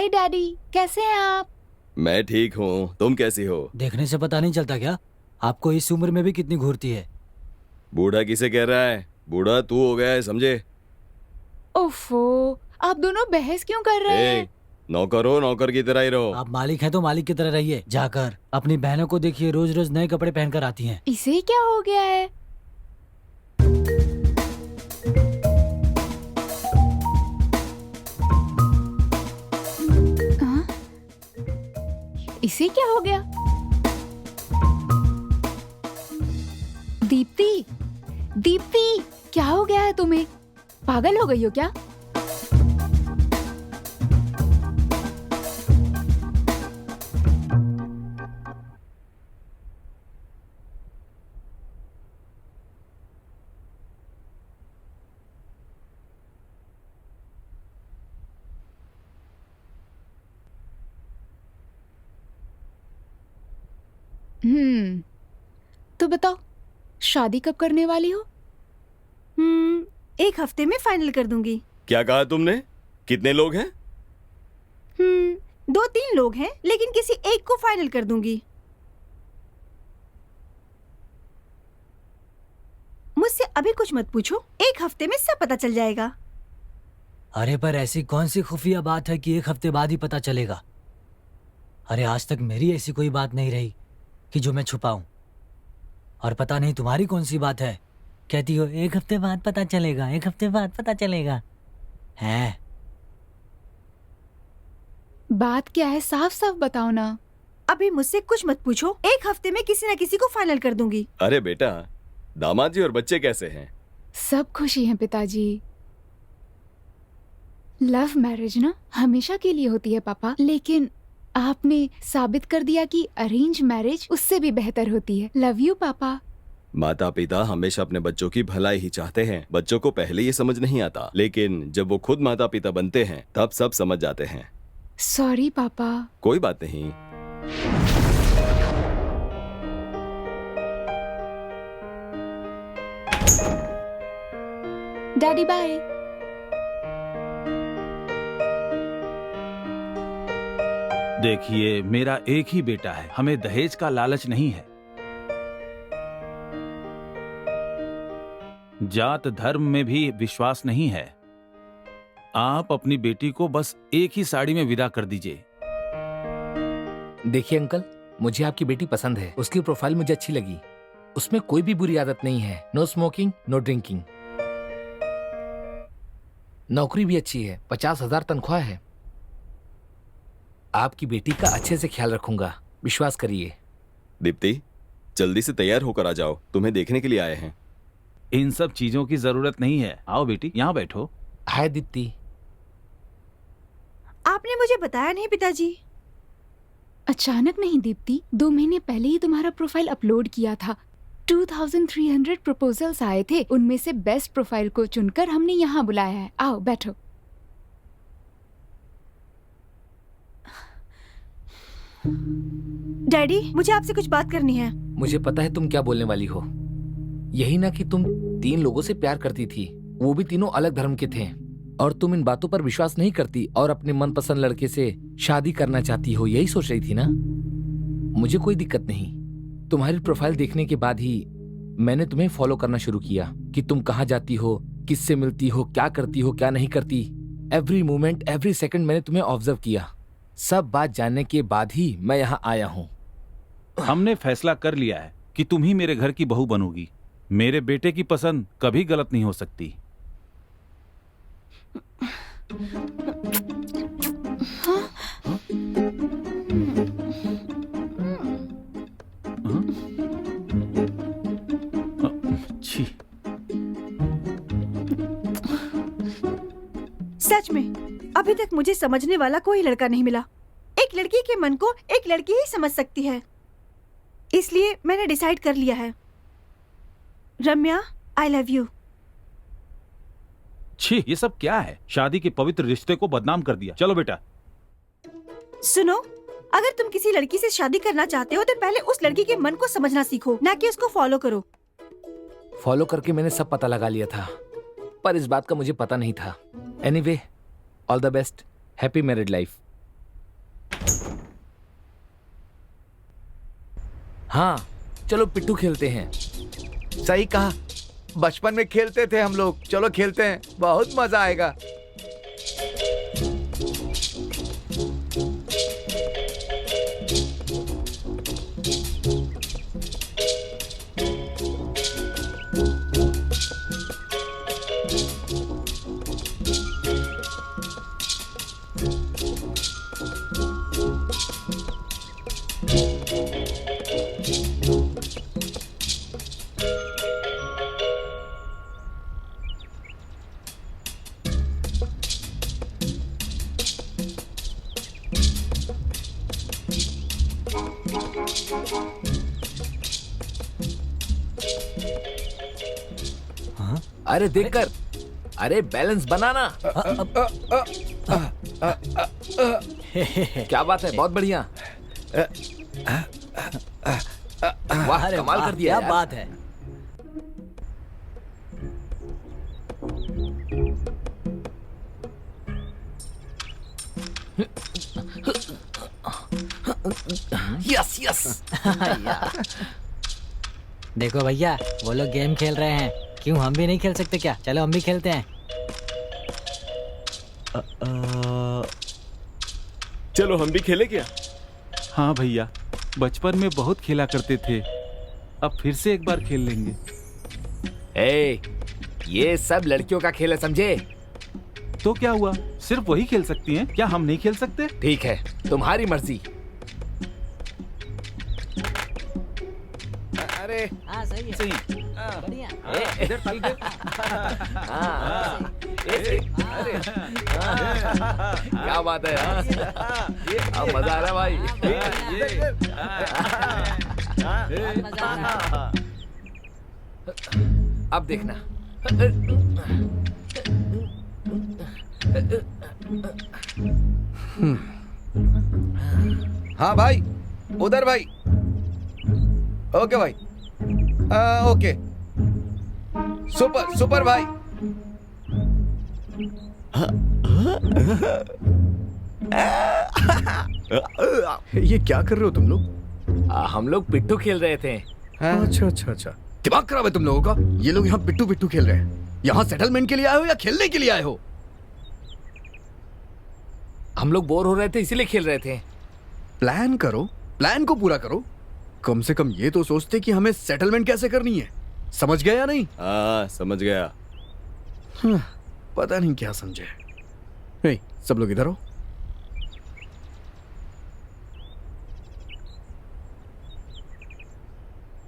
Speaker 11: Hi daddy, कैसे हैं आप?
Speaker 6: मैं ठीक हूँ, तुम कैसी हो?
Speaker 5: देखने से पता नहीं चलता क्या आपको इस उम्र में भी कितनी घूरती है?
Speaker 6: बूढ़ा किसे कह रहा है? बूढ़ा तू हो गया है, समझे?
Speaker 11: ओफो, आप दोनों बहस क्यों कर रहे हैं?
Speaker 6: नौकर हो, नौकर की तरह ही रहो।
Speaker 5: आप मालिक हैं तो मालिक की तरह रहिए। जाकर अपनी बहनों को देखिए, रोज रोज नए कपड़े पहनकर आती हैं।
Speaker 11: इसे क्या हो गया है? हाँ? इसे क्या हो गया? दीप्ति, दीप्ति, क्या हो गया है तुम्हें? पागल हो गई हो क्या? तो बताओ, शादी कब करने वाली हो?
Speaker 9: 1 हफ्ते में फाइनल कर दूंगी।
Speaker 6: क्या कहा तुमने? कितने लोग हैं?
Speaker 9: 2-3 लोग हैं, लेकिन किसी एक को फाइनल कर दूंगी। मुझसे अभी कुछ मत पूछो, 1 हफ्ते में सब पता चल जाएगा।
Speaker 5: अरे पर ऐसी कौन सी खुफिया बात है कि 1 हफ्ते बाद ही पता चलेगा? अरे आज तक मेरी ऐसी कोई बात नहीं रही कि जो मैं छुपाऊं। और पता नहीं तुम्हारी कौन सी बात है, कहती हो 1 हफ्ते बाद पता चलेगा, 1 हफ्ते बाद पता चलेगा। है
Speaker 11: बात क्या है, साफ साफ बताओ ना।
Speaker 9: अभी मुझसे कुछ मत पूछो, 1 हफ्ते में किसी न किसी को फाइनल कर दूंगी।
Speaker 6: अरे बेटा, दामाद जी और बच्चे कैसे हैं?
Speaker 11: सब खुशी हैं पिताजी। लव मैरिज ना हमेशा के लिए होती है पापा, लेकिन आपने साबित कर दिया कि अरेंज मैरिज उससे भी बेहतर होती है। लव यू पापा।
Speaker 6: माता पिता हमेशा अपने बच्चों की भलाई ही चाहते हैं। बच्चों को पहले ये समझ नहीं आता, लेकिन जब वो खुद माता पिता बनते हैं तब सब समझ जाते हैं।
Speaker 11: सॉरी पापा।
Speaker 6: कोई बात नहीं।
Speaker 11: Daddy bye.
Speaker 1: देखिए, मेरा एक ही बेटा है, हमें दहेज का लालच नहीं है। जात धर्म में भी विश्वास नहीं है। आप अपनी बेटी को बस एक ही साड़ी में विदा कर दीजिए।
Speaker 8: देखिए अंकल, मुझे आपकी बेटी पसंद है, उसकी प्रोफाइल मुझे अच्छी लगी। उसमें कोई भी बुरी आदत नहीं है। No smoking, no drinking. नौकरी भी अच्छी है, 50,000 तनख्वाह है। आपकी बेटी का अच्छे से ख्याल रखूंगा, विश्वास करिए।
Speaker 6: दीप्ति, जल्दी से तैयार होकर आ जाओ, तुम्हें देखने के लिए आए हैं।
Speaker 1: इन सब चीजों की जरूरत नहीं है। आओ बेटी, यहाँ बैठो।
Speaker 8: हाय दीप्ति।
Speaker 9: आपने मुझे बताया नहीं पिताजी।
Speaker 11: अचानक नहीं दीप्ति, 2 महीने पहले ही तुम्हारा प्रोफाइल अपलोड किया था। 2300 प्रपोजल्स आए थे, उनमें से बेस्ट प्रोफाइल को चुनकर हमने यहाँ बुलाया है। आओ बैठो।
Speaker 9: डैडी, मुझे आपसे कुछ बात करनी है।
Speaker 8: मुझे पता है तुम क्या बोलने वाली हो। यही ना कि तुम 3 लोगों से प्यार करती थी, वो भी तीनों अलग धर्म के थे, और तुम इन बातों पर विश्वास नहीं करती और अपने मनपसंद लड़के से शादी करना चाहती हो। यही सोच रही थी ना? मुझे कोई दिक्कत नहीं। तुम्हारी प्रोफाइल देखने के बाद ही मैंने तुम्हें फॉलो करना शुरू किया कि तुम कहाँ जाती हो, किससे मिलती हो, क्या करती हो, क्या नहीं करती। एवरी मोमेंट, एवरी सेकंड मैंने तुम्हें ऑब्जर्व किया। सब बात जानने के बाद ही मैं यहाँ आया हूँ।
Speaker 1: हमने फैसला कर लिया है कि तुम ही मेरे घर की बहू बनोगी। मेरे बेटे की पसंद कभी गलत नहीं हो सकती। छी।
Speaker 9: सच में अभी तक मुझे समझने वाला कोई लड़का नहीं मिला। एक लड़की के मन को एक लड़की ही समझ सकती है, इसलिए मैंने डिसाइड कर लिया है। रम्या, आई लव यू।
Speaker 1: छी, ये सब क्या है? शादी के पवित्र रिश्ते को बदनाम कर दिया। चलो बेटा।
Speaker 9: सुनो, अगर तुम किसी लड़की से शादी करना चाहते हो तो पहले उस लड़की के मन को समझना सीखो, ना कि उसको फॉलो करो।
Speaker 8: फॉलो करके मैंने सब पता लगा लिया था, पर इस बात का मुझे पता नहीं था। Anyway, all the best, happy married life. हाँ, चलो पिट्ठू खेलते हैं।
Speaker 12: सही कहा, बचपन में खेलते थे हम लोग। चलो खेलते हैं, बहुत मजा आएगा।
Speaker 8: अरे देखकर, अरे बैलेंस बनाना। क्या बात है, बहुत बढ़िया। वाह,
Speaker 5: अरे
Speaker 8: कमाल
Speaker 5: वाह,
Speaker 8: कर दिया
Speaker 5: क्या
Speaker 8: यार।
Speaker 5: बात है।
Speaker 8: Yes yes.
Speaker 5: देखो भैया, वो लोग गेम खेल रहे हैं, क्यों हम भी नहीं खेल सकते क्या? चलो हम भी खेलते हैं।
Speaker 6: चलो हम भी खेले क्या?
Speaker 1: हाँ भैया, बचपन में बहुत खेला करते थे, अब फिर से एक बार खेल लेंगे।
Speaker 8: ए, ये सब लड़कियों का खेल है, समझे?
Speaker 1: तो क्या हुआ, सिर्फ वही खेल सकती हैं, क्या हम नहीं खेल सकते?
Speaker 8: ठीक है, तुम्हारी मर्जी।
Speaker 12: अरे
Speaker 5: हाँ सही है,
Speaker 1: सही।
Speaker 5: बढ़िया।
Speaker 1: इधर चल दे।
Speaker 8: क्या बात है यार, मजा आ रहा है भाई। अब देखना।
Speaker 12: हाँ भाई, उधर भाई। ओके भाई, ओके। सुपर सुपर भाई।
Speaker 7: ये क्या कर रहे हो तुम लोग?
Speaker 8: हम लोग पिट्ठू खेल रहे थे।
Speaker 7: अच्छा अच्छा अच्छा, दिमाग खराब है तुम लोगों का। ये लोग यहाँ पिट्टू पिट्टू खेल रहे हैं। यहाँ सेटलमेंट के लिए आए हो या खेलने के लिए आए हो?
Speaker 8: हम लोग बोर हो रहे थे इसीलिए खेल रहे थे।
Speaker 7: प्लान करो, प्लान को पूरा करो। कम से कम ये तो सोचते कि हमें सेटलमेंट कैसे करनी है। समझ गए या नहीं?
Speaker 6: हाँ समझ गया।
Speaker 7: पता नहीं क्या समझे। हे, सब लोग इधर हो।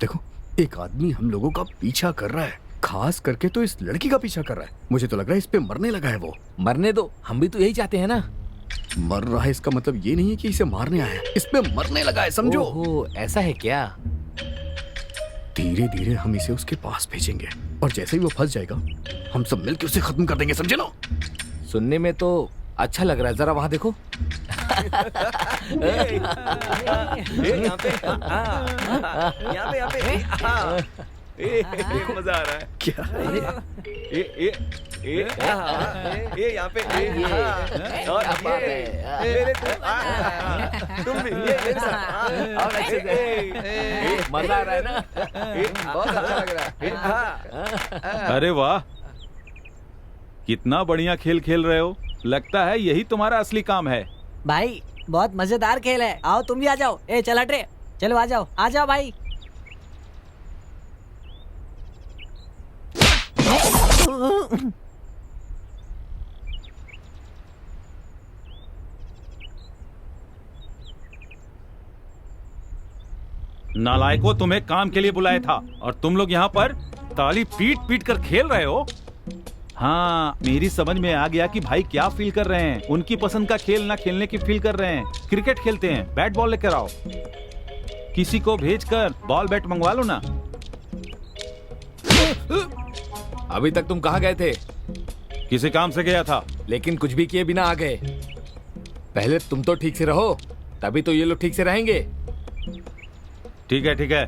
Speaker 7: देखो, एक आदमी हम लोगों का पीछा कर रहा है, खास करके तो इस लड़की का पीछा कर रहा है। मुझे तो लग रहा है इस पे मरने लगा है वो।
Speaker 8: मरने दो, हम भी तो यही चाहते हैं ना।
Speaker 7: मर रहा है इसका मतलब ये नहीं है कि इसे मारने आया है, इस पे मरने लगा है, समझो।
Speaker 8: ओहो, ऐसा है क्या?
Speaker 7: धीरे धीरे हम इसे उसके पास भेजेंगे और जैसे ही वो फंस जाएगा हम सब मिलकर उसे खत्म कर देंगे, समझे ना?
Speaker 8: सुनने में तो अच्छा लग रहा है, जरा वहां देखो।
Speaker 6: देखो मजा आ रहा है।
Speaker 7: क्या?
Speaker 6: यहाँ पे और
Speaker 8: क्या बात है?
Speaker 6: मेरे तुम भी मेरे साथ
Speaker 8: और अच्छे से। मजा आ रहा है ना?
Speaker 12: बहुत अच्छा लग रहा है।
Speaker 1: अरे वाह, कितना बढ़िया खेल खेल रहे हो। लगता है यही तुम्हारा असली काम है।
Speaker 5: भाई बहुत मजेदार खेल है, आओ तुम भी आ जाओ। ए चल हट रे, चलो आ जाओ भाई।
Speaker 1: नालायकों, तुम्हें काम के लिए बुलाया था और तुम लोग यहाँ पर ताली पीट पीट कर खेल रहे हो। हाँ, मेरी समझ में आ गया कि भाई क्या फील कर रहे हैं। उनकी पसंद का खेल ना खेलने की फील कर रहे हैं। क्रिकेट खेलते हैं, बैट बॉल लेकर आओ। किसी को भेजकर बॉल बैट मंगवा लो ना।
Speaker 8: अभी तक तुम कहाँ गए थे?
Speaker 1: किसी काम से गया था।
Speaker 8: लेकिन कुछ भी किए बिना आ गए। पहले तुम तो ठीक से रहो, तभी तो ये लोग ठीक से रहेंगे।
Speaker 1: ठीक है,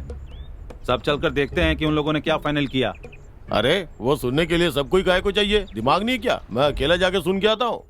Speaker 1: सब चलकर देखते हैं कि उन लोगों ने क्या फाइनल किया।
Speaker 2: अरे वो सुनने के लिए सब कोई गाय को चाहिए, दिमाग नहीं क्या? मैं अकेला जाके सुन के आता हूँ।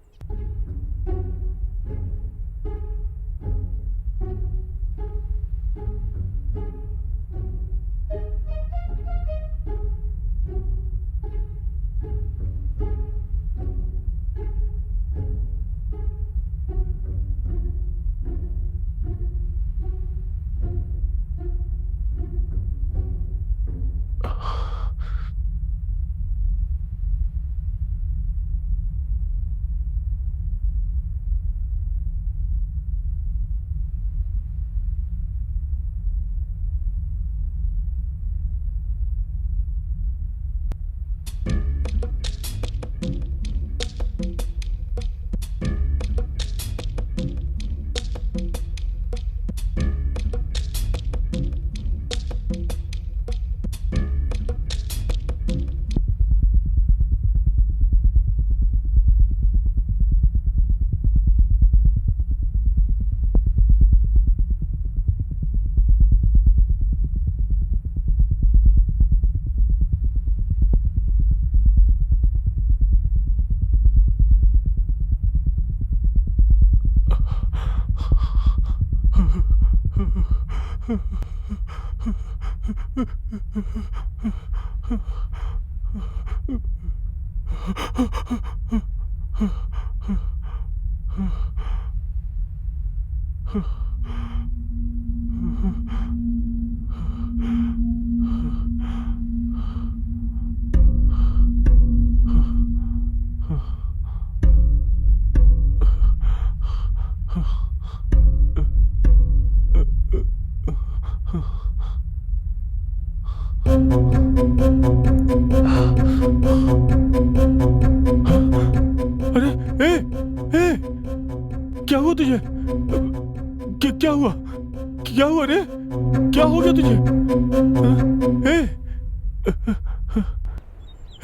Speaker 2: अरे ए, ए, क्या हुआ तुझे? क्या हुआ? क्या हुआ रे? क्या हो गया तुझे? ए,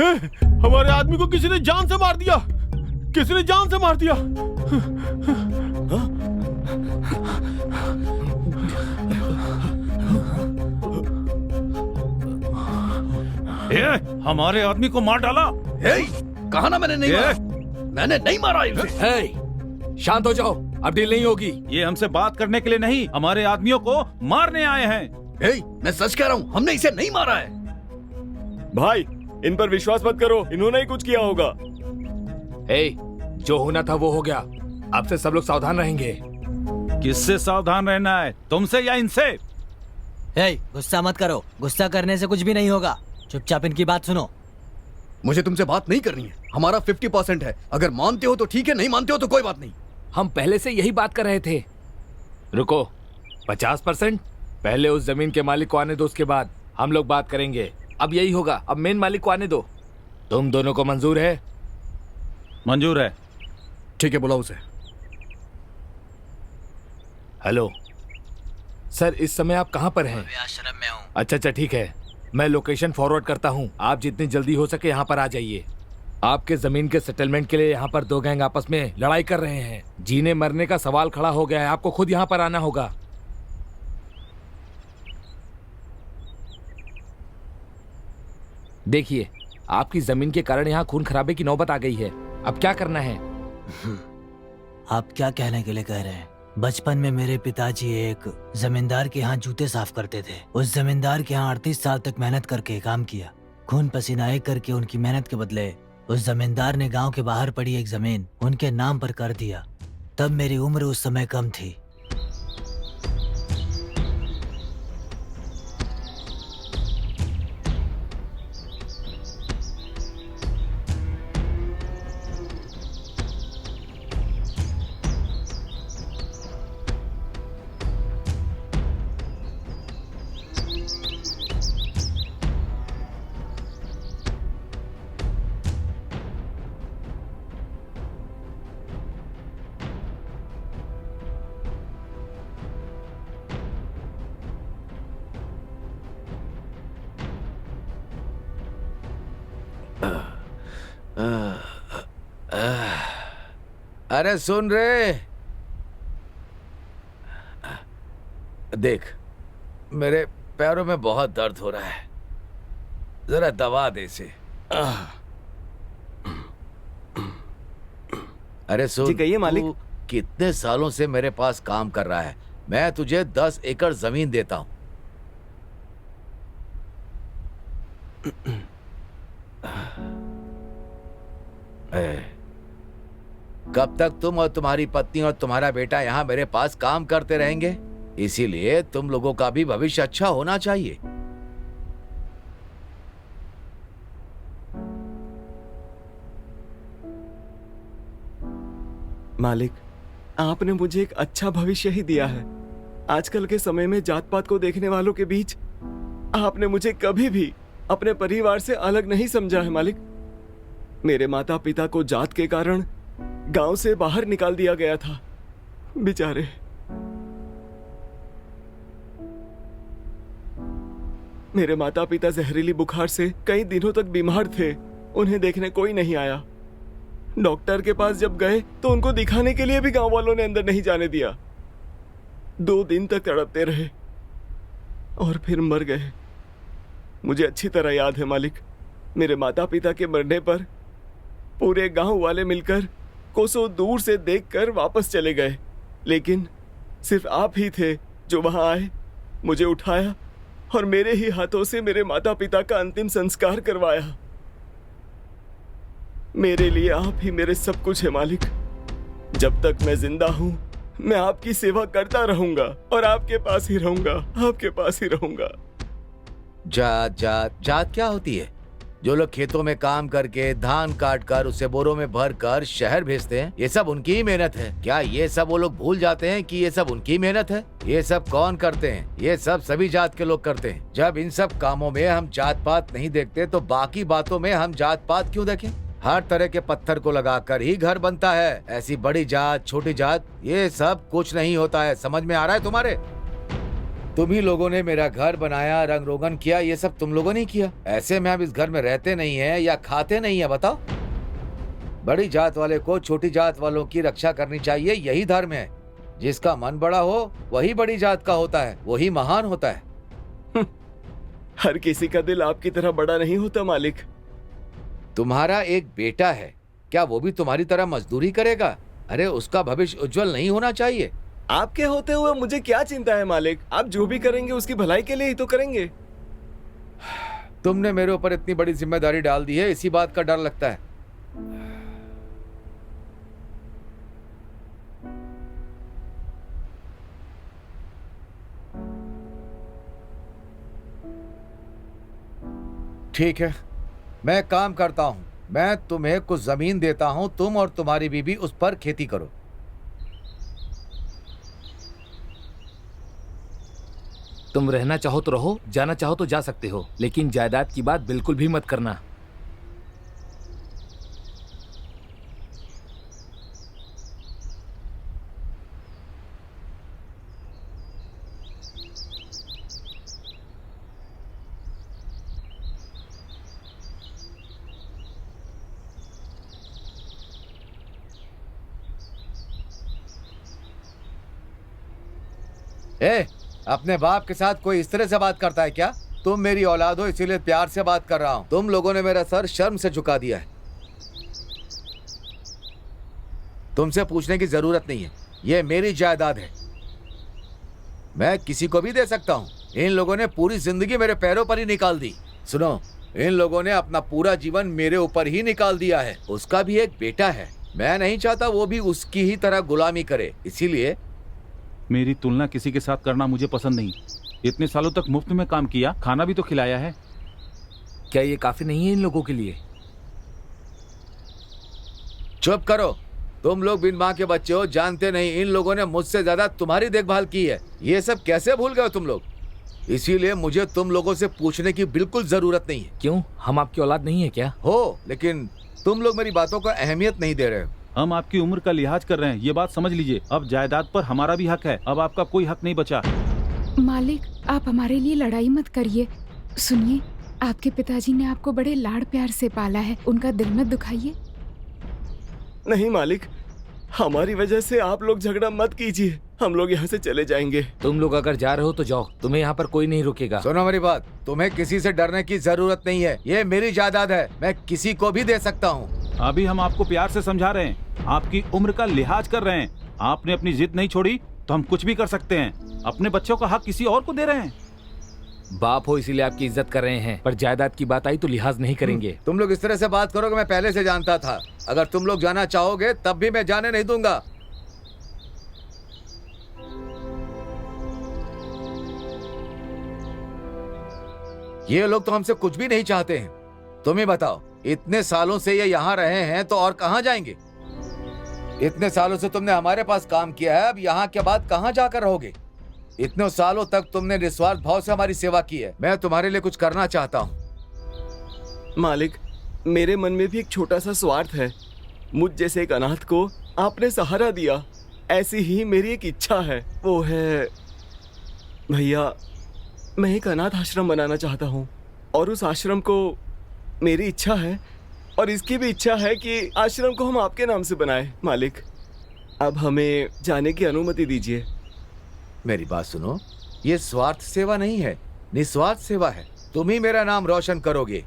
Speaker 2: ए, हमारे आदमी को किसी ने जान से मार दिया। किसी ने जान से मार दिया।
Speaker 1: हमारे आदमी को मार डाला।
Speaker 7: कहा ना मैंने नहीं मारा। मैंने नहीं मारा इसे।
Speaker 8: शांत हो जाओ, अब डील नहीं होगी।
Speaker 1: ये हमसे बात करने के लिए नहीं, हमारे आदमियों को मारने आए हैं।
Speaker 7: मैं सच कह रहा हूँ, हमने इसे नहीं मारा है।
Speaker 6: भाई, इन पर विश्वास मत करो, इन्होंने ही कुछ किया होगा।
Speaker 8: जो होना था वो हो गया। अब से सब लोग सावधान रहेंगे।
Speaker 1: किससे सावधान रहना है, तुमसे या इनसे?
Speaker 5: गुस्सा मत करो, गुस्सा करने से कुछ भी नहीं होगा। चुपचाप इनकी बात सुनो।
Speaker 7: मुझे तुमसे बात नहीं करनी है। हमारा 50% है। अगर मानते हो तो ठीक है, नहीं मानते हो तो कोई बात नहीं।
Speaker 8: हम पहले से यही बात कर रहे थे। रुको, 50%? पहले उस जमीन के मालिक को आने दो, उसके बाद हम लोग बात करेंगे। अब यही होगा, अब मेन मालिक को आने दो। तुम दोनों को मंजूर है?
Speaker 1: मंजूर है।
Speaker 7: ठीक है, बुलाओ उसे।
Speaker 8: हेलो सर, इस समय आप कहाँ पर हैं?
Speaker 5: आश्रम में हूँ।
Speaker 8: अच्छा, ठीक है। मैं लोकेशन फॉरवर्ड करता हूँ। आप जितनी जल्दी हो सके यहाँ पर आ जाइए। आपके जमीन के सेटलमेंट के लिए यहाँ पर दो गैंग आपस में लड़ाई कर रहे हैं। जीने मरने का सवाल खड़ा हो गया है। आपको खुद यहाँ पर आना होगा। देखिए, आपकी जमीन के कारण यहाँ खून खराबे की नौबत आ गई है। अब क्या करना है?
Speaker 5: आप क्या कहने के लिए कह रहे हैं? बचपन में मेरे पिताजी एक जमींदार के यहाँ जूते साफ करते थे। उस जमींदार के यहाँ 38 साल तक मेहनत करके काम किया। खून पसीना एक करके उनकी मेहनत के बदले उस जमींदार ने गांव के बाहर पड़ी एक जमीन उनके नाम पर कर दिया। तब मेरी उम्र उस समय कम थी।
Speaker 3: अरे सुन रे, देख मेरे पैरों में बहुत दर्द हो रहा है, जरा दवा दे इसे। अरे सुन,
Speaker 6: जी कहिए मालिक।
Speaker 3: तू कितने सालों से मेरे पास काम कर रहा है। मैं तुझे 10 एकड़ जमीन देता हूं। कब तक तुम और तुम्हारी पत्नी और तुम्हारा बेटा यहाँ मेरे पास काम करते रहेंगे? इसीलिए तुम लोगों का भी भविष्य अच्छा होना चाहिए।
Speaker 6: मालिक, आपने मुझे एक अच्छा भविष्य ही दिया है। आजकल के समय में जात पात को देखने वालों के बीच आपने मुझे कभी भी अपने परिवार से अलग नहीं समझा है मालिक। मेरे माता पिता को जात के कारण गांव से बाहर निकाल दिया गया था, बेचारे। मेरे माता पिता जहरीली बुखार से कई दिनों तक बीमार थे। उन्हें देखने कोई नहीं आया। डॉक्टर के पास जब गए तो उनको दिखाने के लिए भी गांव वालों ने अंदर नहीं जाने दिया। 2 दिन तक तड़पते रहे और फिर मर गए। मुझे अच्छी तरह याद है मालिक, मेरे माता पिता के मरने पर पूरे गांव वाले मिलकर कोसों दूर से देखकर वापस चले गए, लेकिन सिर्फ आप ही थे जो वहां आए मुझे उठाया और मेरे ही हाथों से मेरे माता पिता का अंतिम संस्कार करवाया। मेरे लिए आप ही मेरे सब कुछ है मालिक। जब तक मैं जिंदा हूं मैं आपकी सेवा करता रहूंगा और आपके पास ही रहूंगा, आपके पास ही रहूंगा।
Speaker 12: जात क्या होती है? जो लोग खेतों में काम करके धान काट कर उसे बोरों में भर कर शहर भेजते हैं, ये सब उनकी ही मेहनत है। क्या ये सब वो लोग भूल जाते हैं कि ये सब उनकी मेहनत है? ये सब कौन करते हैं? ये सब सभी जात के लोग करते हैं। जब इन सब कामों में हम जात पात नहीं देखते तो बाकी बातों में हम जात पात क्यों देखें? हर तरह के पत्थर को लगाकर ही घर बनता है। ऐसी बड़ी जात छोटी जात ये सब कुछ नहीं होता है। समझ में आ रहा है तुम्हारे? तुम ही लोगों ने मेरा घर बनाया, रंग रोगन किया, ये सब तुम लोगों ने किया। ऐसे में हम इस घर में रहते नहीं है या खाते नहीं है? बताओ। बड़ी जात वाले को छोटी जात वालों की रक्षा करनी चाहिए, यही धर्म है। जिसका मन बड़ा हो वही बड़ी जात का होता है, वही महान होता है।
Speaker 6: हर किसी का दिल आपकी तरह बड़ा नहीं होता मालिक।
Speaker 12: तुम्हारा एक बेटा है, क्या वो भी तुम्हारी तरह मजदूरी करेगा? अरे उसका भविष्य उज्जवल नहीं होना चाहिए?
Speaker 6: आपके होते हुए मुझे क्या चिंता है मालिक? आप जो भी करेंगे उसकी भलाई के लिए ही तो करेंगे।
Speaker 12: तुमने मेरे ऊपर इतनी बड़ी जिम्मेदारी डाल दी है, इसी बात का डर लगता है। ठीक है, मैं काम करता हूं। मैं तुम्हें कुछ जमीन देता हूं, तुम और तुम्हारी बीवी उस पर खेती करो।
Speaker 8: तुम रहना चाहो तो रहो, जाना चाहो तो जा सकते हो, लेकिन जायदाद की बात बिल्कुल भी मत करना।
Speaker 12: अपने बाप के साथ कोई इस तरह से बात करता है क्या? तुम मेरी औलाद हो इसीलिए प्यार से बात कर रहा हूं। तुम लोगों ने मेरा सर शर्म से झुका दिया है। तुमसे पूछने की जरूरत नहीं है, ये मेरी जायदाद है, मैं किसी को भी दे सकता हूं। इन लोगों ने पूरी जिंदगी मेरे पैरों पर ही निकाल दी। सुनो, इन लोगों ने अपना पूरा जीवन मेरे ऊपर ही निकाल दिया है। उसका भी एक बेटा है, मैं नहीं चाहता वो भी उसकी ही तरह गुलामी करे, इसीलिए।
Speaker 1: मेरी तुलना किसी के साथ करना मुझे पसंद नहीं। इतने सालों तक मुफ्त में काम किया, खाना भी तो खिलाया है।
Speaker 8: क्या ये काफी नहीं है इन लोगों के लिए?
Speaker 12: चुप करो, तुम लोग बिन माँ के बच्चे हो, जानते नहीं। इन लोगों ने मुझसे ज्यादा तुम्हारी देखभाल की है। ये सब कैसे भूल गए तुम लोग? इसीलिए मुझे तुम लोगों से पूछने की बिल्कुल जरूरत नहीं है।
Speaker 8: क्यों, हम आपकी औलाद नहीं है क्या?
Speaker 12: हो, लेकिन तुम लोग मेरी बातों को अहमियत नहीं दे रहे हो।
Speaker 1: हम आपकी उम्र का लिहाज कर रहे हैं, ये बात समझ लीजिए। अब जायदाद पर हमारा भी हक है, अब आपका कोई हक नहीं बचा।
Speaker 11: मालिक, आप हमारे लिए लड़ाई मत करिए। सुनिए, आपके पिताजी ने आपको बड़े लाड़ प्यार से पाला है, उनका दिल मत दुखाइए।
Speaker 6: नहीं मालिक, हमारी वजह से आप लोग झगड़ा मत कीजिए, हम लोग यहाँ से चले जाएंगे।
Speaker 8: तुम लोग अगर जा रहे हो तो जाओ, तुम्हें यहाँ पर कोई नहीं रोकेगा।
Speaker 12: सुनो मेरी बात, तुम्हें किसी से डरने की जरूरत नहीं है। ये मेरी जायदाद है, मैं किसी को भी दे सकता हूँ।
Speaker 1: अभी हम आपको प्यार से समझा रहे हैं, आपकी उम्र का लिहाज कर रहे हैं। आपने अपनी जिद नहीं छोड़ी तो हम कुछ भी कर सकते हैं। अपने बच्चों का हक किसी और को दे रहे हैं।
Speaker 8: बाप हो इसीलिए आपकी इज्जत कर रहे हैं, पर जायदाद की बात आई तो लिहाज नहीं करेंगे।
Speaker 12: तुम लोग इस तरह से बात करोगे, मैं पहले से जानता था। अगर तुम लोग जाना चाहोगे तब भी मैं जाने नहीं दूंगा। ये लोग तो हमसे कुछ भी नहीं चाहते हैं। तुम ही बताओ, इतने सालों से ये यहाँ रहे हैं तो और कहाँ जाएंगे? इतने सालों से तुमने हमारे पास काम किया है, अब यहाँ के बाद कहाँ जाकर रहोगे? इतने सालों तक तुमने निस्वार्थ भाव से हमारी सेवा की है। मैं तुम्हारे लिए कुछ करना चाहता हूँ।
Speaker 6: मालिक, मेरे मन में भी एक छोटा सा स्वार्थ है। मुझ जैसे एक अनाथ को आपने सहारा दिया, ऐसी ही मेरी एक इच्छा है। वो है भैया, मैं एक अनाथ आश्रम बनाना चाहता हूँ और उस आश्रम को, मेरी इच्छा है और इसकी भी इच्छा है कि आश्रम को हम आपके नाम से बनाएं। मालिक, अब हमें जाने की अनुमति दीजिए।
Speaker 12: मेरी बात सुनो, ये स्वार्थ सेवा नहीं है, निस्वार्थ सेवा है। तुम ही मेरा नाम रोशन करोगे।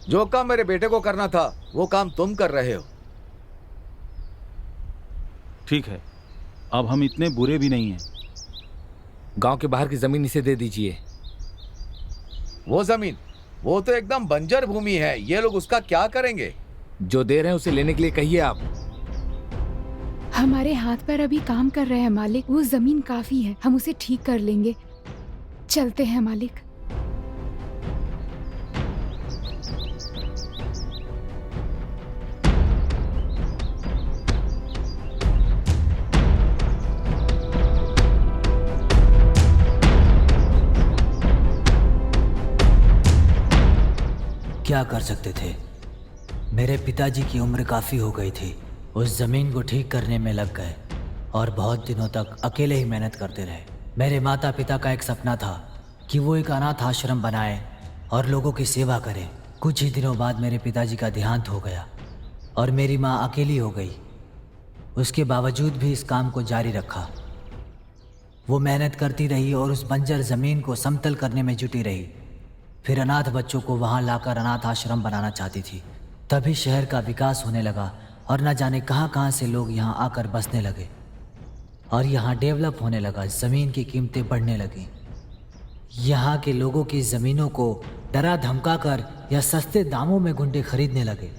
Speaker 12: जो काम मेरे बेटे को करना था वो काम तुम कर रहे हो।
Speaker 1: ठीक है, अब हम इतने बुरे भी नहीं हैं।
Speaker 8: गांव के बाहर की जमीन इसे दे दीजिए।
Speaker 12: वो जमीन, वो तो एकदम बंजर भूमि है, ये लोग उसका क्या करेंगे?
Speaker 8: जो दे रहे हैं उसे लेने के लिए कहिए आप।
Speaker 11: हमारे हाथ पर अभी काम कर रहे हैं मालिक, वो जमीन काफी है, हम उसे ठीक कर लेंगे। चलते हैं मालिक।
Speaker 5: क्या कर सकते थे? मेरे पिताजी की उम्र काफ़ी हो गई थी, उस ज़मीन को ठीक करने में लग गए और बहुत दिनों तक अकेले ही मेहनत करते रहे। मेरे माता पिता का एक सपना था कि वो एक अनाथ आश्रम बनाए और लोगों की सेवा करें। कुछ ही दिनों बाद मेरे पिताजी का देहांत हो गया और मेरी माँ अकेली हो गई। उसके बावजूद भी इस काम को जारी रखा। वो मेहनत करती रही और उस बंजर ज़मीन को समतल करने में जुटी रही। फिर अनाथ बच्चों को वहाँ लाकर अनाथ आश्रम बनाना चाहती थी। तभी शहर का विकास होने लगा और न जाने कहाँ कहाँ से लोग यहाँ आकर बसने लगे और यहाँ डेवलप होने लगा। ज़मीन की कीमतें बढ़ने लगी। यहाँ के लोगों की ज़मीनों को डरा धमका कर या सस्ते दामों में गुंडे खरीदने लगे।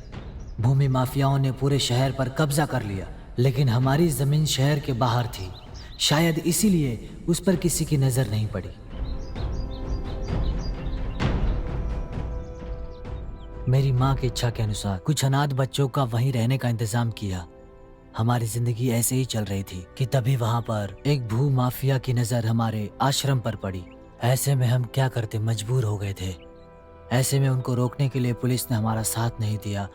Speaker 5: भूमि माफियाओं ने पूरे शहर पर कब्जा कर लिया, लेकिन हमारी ज़मीन शहर के बाहर थी। शायद इसीलिए उस पर किसी की नज़र नहीं पड़ी। मेरी माँ की इच्छा के अनुसार कुछ अनाथ बच्चों का वहीं रहने का इंतजाम किया। हमारी जिंदगी ऐसे ही चल रही थी कि तभी वहाँ पर एक भू माफिया की नज़र हमारे आश्रम पर पड़ी। ऐसे में हम क्या करते, मजबूर हो गए थे। ऐसे में उनको रोकने के लिए पुलिस ने हमारा साथ नहीं दिया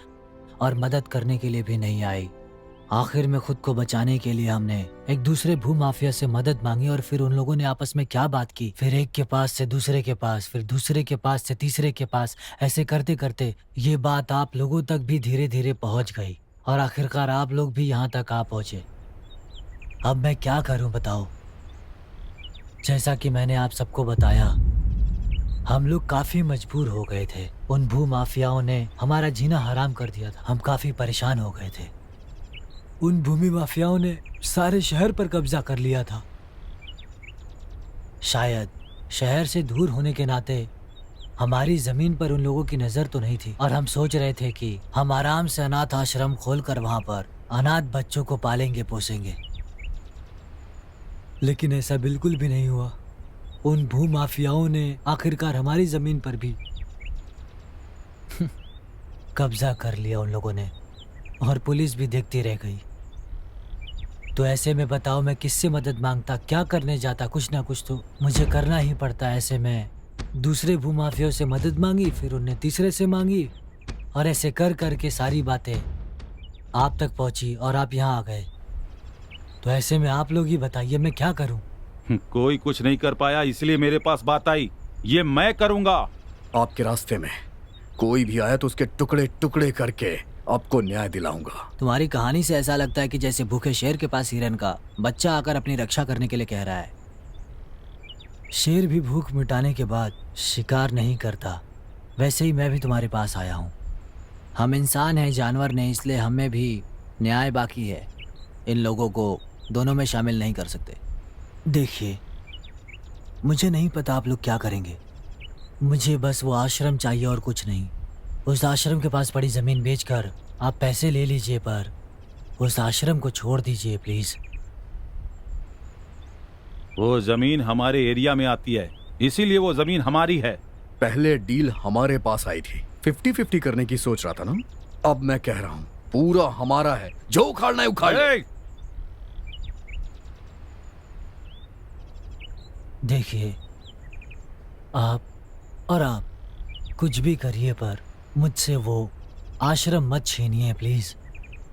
Speaker 5: और मदद करने के लिए भी नहीं आई। आखिर में खुद को बचाने के लिए हमने एक दूसरे भू माफिया से मदद मांगी और फिर उन लोगों ने आपस में क्या बात की, फिर एक के पास से दूसरे के पास, फिर दूसरे के पास से तीसरे के पास, ऐसे करते करते ये बात आप लोगों तक भी धीरे धीरे पहुंच गई और आखिरकार आप लोग भी यहाँ तक आ पहुंचे। अब मैं क्या करूं बताओ? जैसा कि मैंने आप सबको बताया, हम लोग काफी मजबूर हो गए थे। उन भू माफियाओं ने हमारा जीना हराम कर दिया था। हम काफी परेशान हो गए थे। उन भूमि माफियाओं ने सारे शहर पर कब्जा कर लिया था। शायद शहर से दूर होने के नाते हमारी जमीन पर उन लोगों की नजर तो नहीं थी और हम सोच रहे थे कि हम आराम से अनाथ आश्रम खोलकर वहां पर अनाथ बच्चों को पालेंगे पोसेंगे, लेकिन ऐसा बिल्कुल भी नहीं हुआ। उन भू माफियाओं ने आखिरकार हमारी जमीन पर भी कब्जा कर लिया उन लोगों ने और पुलिस भी देखती रह गई। तो ऐसे में बताओ मैं किससे मदद मांगता, क्या करने जाता? कुछ ना कुछ तो मुझे करना ही पड़ता। ऐसे में दूसरे भूमाफियों से मदद मांगी, फिर उनने तीसरे से मांगी और ऐसे कर कर के सारी बातें आप तक पहुंची और आप यहाँ आ गए। तो ऐसे में आप लोग ही बताइए मैं क्या करूं?
Speaker 1: कोई कुछ नहीं कर पाया, इसलिए मेरे पास बात आई। ये मैं करूंगा।
Speaker 7: आपके रास्ते में कोई भी आया तो उसके टुकड़े टुकड़े करके आपको न्याय दिलाऊंगा।
Speaker 5: तुम्हारी कहानी से ऐसा लगता है कि जैसे भूखे शेर के पास हिरन का बच्चा आकर अपनी रक्षा करने के लिए कह रहा है। शेर भी भूख मिटाने के बाद शिकार नहीं करता, वैसे ही मैं भी तुम्हारे पास आया हूँ। हम इंसान हैं, जानवर नहीं, इसलिए हमें भी न्याय बाकी है। इन लोगों को दोनों में शामिल नहीं कर सकते। देखिए, मुझे नहीं पता आप लोग क्या करेंगे, मुझे बस वो आश्रम चाहिए और कुछ नहीं। उस आश्रम के पास पड़ी ज़मीन बेचकर आप पैसे ले लीजिए, पर उस आश्रम को छोड़ दीजिए प्लीज़।
Speaker 1: वो ज़मीन हमारे एरिया में आती है, इसीलिए वो ज़मीन हमारी है।
Speaker 7: पहले डील हमारे पास आई थी, 50-50 करने की सोच रहा था ना। अब मैं कह रहा हूँ पूरा हमारा है, जो उखाड़ना है उखाड़ ले।
Speaker 5: देखिए, आप कुछ भी करिए, पर मुझसे वो आश्रम मत छीनिए प्लीज।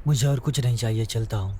Speaker 5: मुझे और कुछ नहीं चाहिए, चलता हूँ।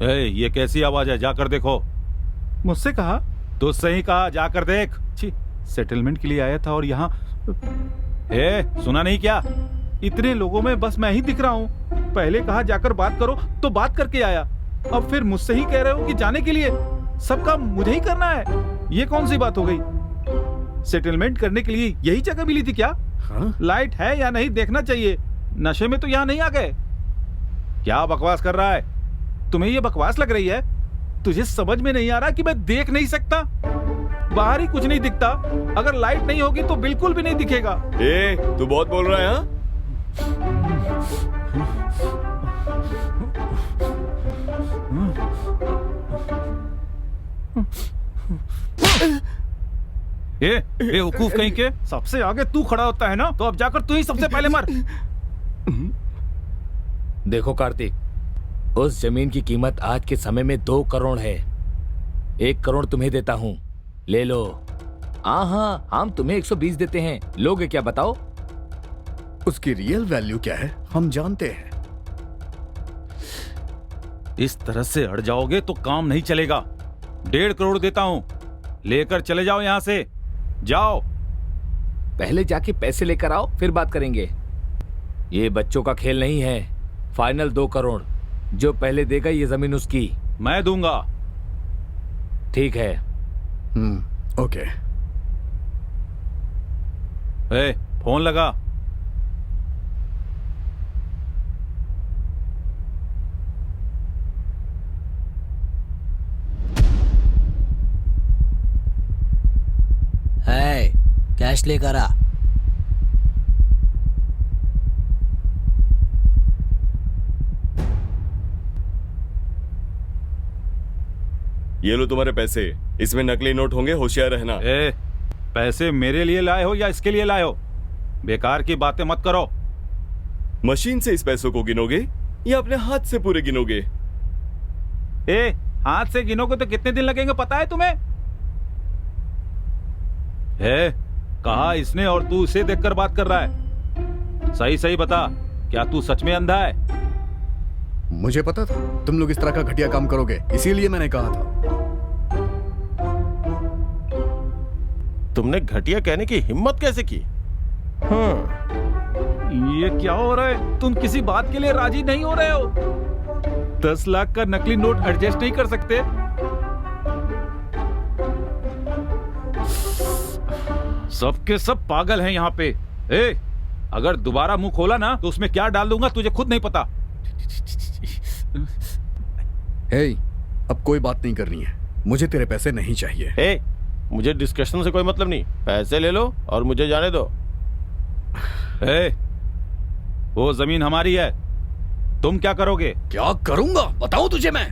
Speaker 1: ये कैसी आवाज है? जाकर देखो।
Speaker 6: मुझसे कहा?
Speaker 1: तुझसे ही कहा, जाकर देख।
Speaker 6: छी, सेटलमेंट के लिए आया था और यहाँ
Speaker 1: सुना नहीं क्या?
Speaker 6: इतने लोगों में बस मैं ही दिख रहा हूँ। पहले कहा जाकर बात करो तो बात करके आया, अब फिर मुझसे ही कह रहे हो कि जाने के लिए। सब काम मुझे ही करना है, ये कौन सी बात हो गई? सेटलमेंट करने के लिए यही जगह मिली थी क्या?
Speaker 7: हाँ?
Speaker 6: लाइट है या नहीं देखना चाहिए। नशे में तो यहाँ नहीं आ गए।
Speaker 1: क्या बकवास कर रहा है?
Speaker 6: तुम्हें ये बकवास लग रही है? तुझे समझ में नहीं आ रहा कि मैं देख नहीं सकता? बाहर ही कुछ नहीं दिखता, अगर लाइट नहीं होगी तो बिल्कुल भी नहीं दिखेगा।
Speaker 13: तू बहुत बोल रहा है? हाँ,
Speaker 1: बेवकूफ कहीं के।
Speaker 6: सबसे आगे तू खड़ा होता है ना, तो अब जाकर तू ही सबसे पहले मर।
Speaker 8: देखो कार्तिक, उस जमीन की कीमत आज के समय में 2 करोड़ है। 1 करोड़ तुम्हें देता हूँ, ले लो। हाँ, हम तुम्हें 120 देते हैं, लोगे क्या बताओ?
Speaker 7: उसकी रियल वैल्यू क्या है हम जानते हैं।
Speaker 1: इस तरह से अड़ जाओगे तो काम नहीं चलेगा। 1.5 करोड़ देता हूं, लेकर चले जाओ यहां से, जाओ।
Speaker 8: पहले जाके पैसे लेकर आओ, फिर बात करेंगे। ये बच्चों का खेल नहीं है। फाइनल 2 करोड़, जो पहले देगा ये जमीन उसकी।
Speaker 1: मैं दूंगा।
Speaker 8: ठीक है।
Speaker 7: ओके।
Speaker 1: फोन लगा।
Speaker 5: कैश लेकर आ।
Speaker 13: ये लो तुम्हारे पैसे, इसमें नकली नोट होंगे, होशियार रहना।
Speaker 1: पैसे मेरे लिए लाए हो या इसके लिए लाए हो? बेकार की बातें मत करो।
Speaker 13: मशीन से इस पैसों को गिनोगे या अपने हाथ से पूरे गिनोगे?
Speaker 6: हाथ से गिनोगे तो कितने दिन लगेंगे पता है तुम्हें?
Speaker 1: कहा इसने और तू इसे देखकर बात कर रहा है। सही सही बता, क्या तू सच में अंधा है?
Speaker 7: मुझे पता था तुम लोग इस तरह का घटिया काम करोगे, इसीलिए मैंने कहा था।
Speaker 2: तुमने घटिया कहने की हिम्मत कैसे की?
Speaker 6: ये क्या हो रहा है? तुम किसी बात के लिए राजी नहीं हो रहे हो? 10 लाख का नकली नोट एडजस्ट नहीं कर सकते?
Speaker 1: सबके सब पागल हैं यहाँ पे। अगर दोबारा मुंह खोला ना तो उसमें क्या डाल दूंगा तुझे खुद नहीं पता।
Speaker 7: अब कोई बात नहीं करनी है, मुझे तेरे पैसे नहीं चाहिए।
Speaker 2: मुझे डिस्कशन से कोई मतलब नहीं, पैसे ले लो और मुझे जाने दो।
Speaker 1: वो जमीन हमारी है, तुम क्या करोगे?
Speaker 7: क्या करूंगा बताऊं तुझे मैं?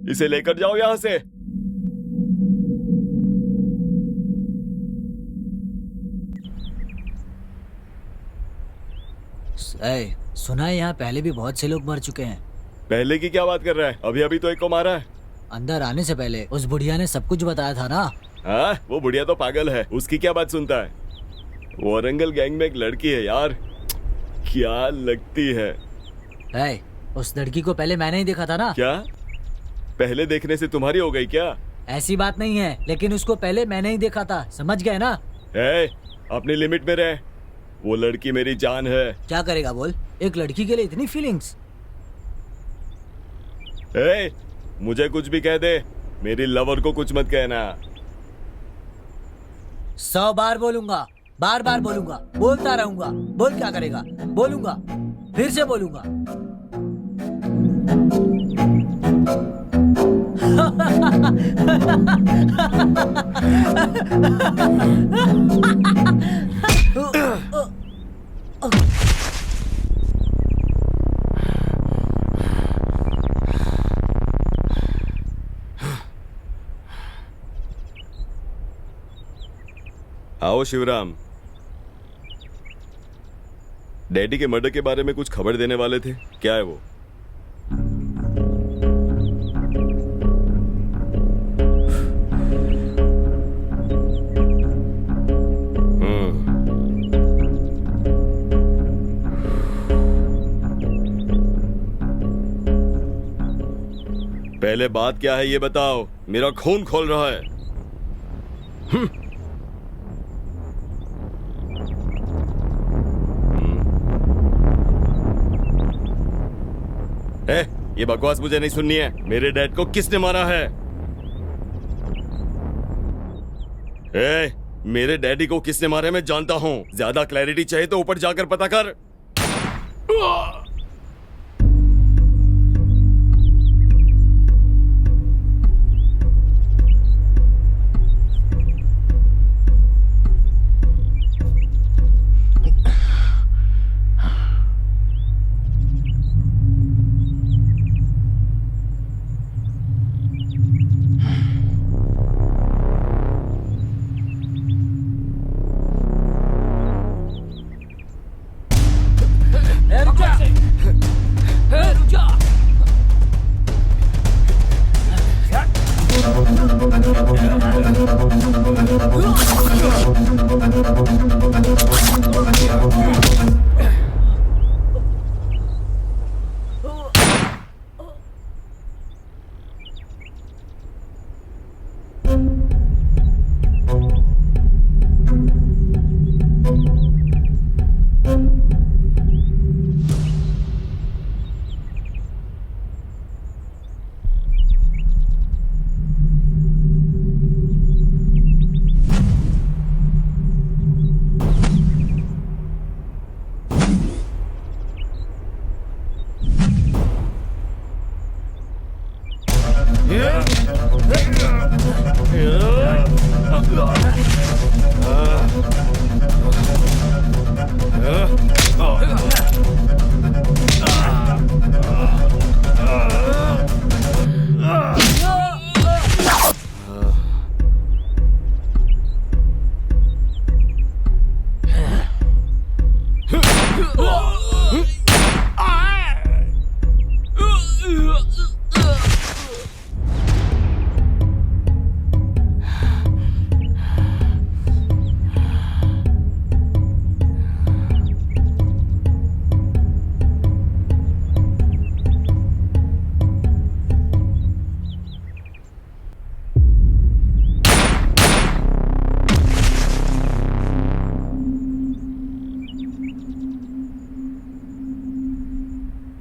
Speaker 13: इसे लेकर जाओ यहां से।
Speaker 5: सुना है यहाँ पहले भी बहुत से लोग मर चुके हैं।
Speaker 13: पहले की क्या बात कर रहा है? अभी अभी तो एक को मारा है।
Speaker 5: अंदर आने से पहले उस बुढ़िया ने सब कुछ बताया था ना।
Speaker 13: हाँ, वो बुढ़िया तो पागल है, उसकी क्या बात सुनता है? वारंगल गैंग में एक लड़की है यार, क्या लगती है।
Speaker 5: उस लड़की को पहले मैंने ही देखा था ना।
Speaker 6: क्या पहले देखने से तुम्हारी हो गई क्या?
Speaker 5: ऐसी बात नहीं है, लेकिन उसको पहले मैंने ही देखा था, समझ गए ना?
Speaker 6: अपनी लिमिट में रह। वो लड़की मेरी जान है।
Speaker 5: क्या करेगा बोल, एक लड़की के लिए इतनी फीलिंग्स?
Speaker 6: मुझे कुछ भी कह दे, मेरी लवर को कुछ मत कहना।
Speaker 5: 100 बार बोलूंगा, बार बार बोलूंगा, बोलता रहूंगा। बोल क्या करेगा? बोलूंगा, फिर से बोलूंगा।
Speaker 6: आओ शिवराम, डैडी के मर्डर के बारे में कुछ खबर देने वाले थे, क्या है वो? पहले बात क्या है ये बताओ, मेरा खून खोल रहा है। ये बकवास मुझे नहीं सुननी है। मेरे डैड को किसने मारा है? मेरे डैडी को किसने मारा है मैं जानता हूं। ज्यादा क्लैरिटी चाहिए तो ऊपर जाकर पता कर।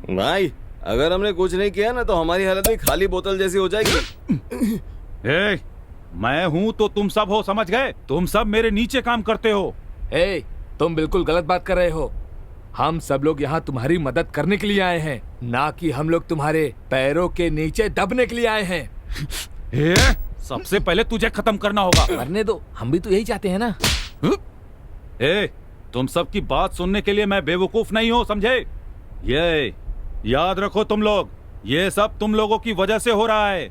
Speaker 6: भाई अगर हमने कुछ नहीं किया ना तो हमारी हालत भी खाली बोतल जैसी हो जाएगी।
Speaker 1: मैं हूं तो तुम सब हो, समझ गए? तुम सब मेरे नीचे काम करते हो।
Speaker 8: तुम बिल्कुल गलत बात कर रहे हो। हम सब लोग यहाँ तुम्हारी मदद करने के लिए आए हैं, ना कि हम लोग तुम्हारे पैरों के नीचे दबने के लिए आए हैं।
Speaker 1: सबसे पहले तुझे खत्म करना होगा।
Speaker 8: करने दो, हम भी तो यही चाहते हैं ना।
Speaker 1: तुम सब की बात सुनने के लिए मैं बेवकूफ नहीं हूँ, समझे? ये याद रखो तुम लोग, ये सब तुम लोगों की वजह से हो रहा है।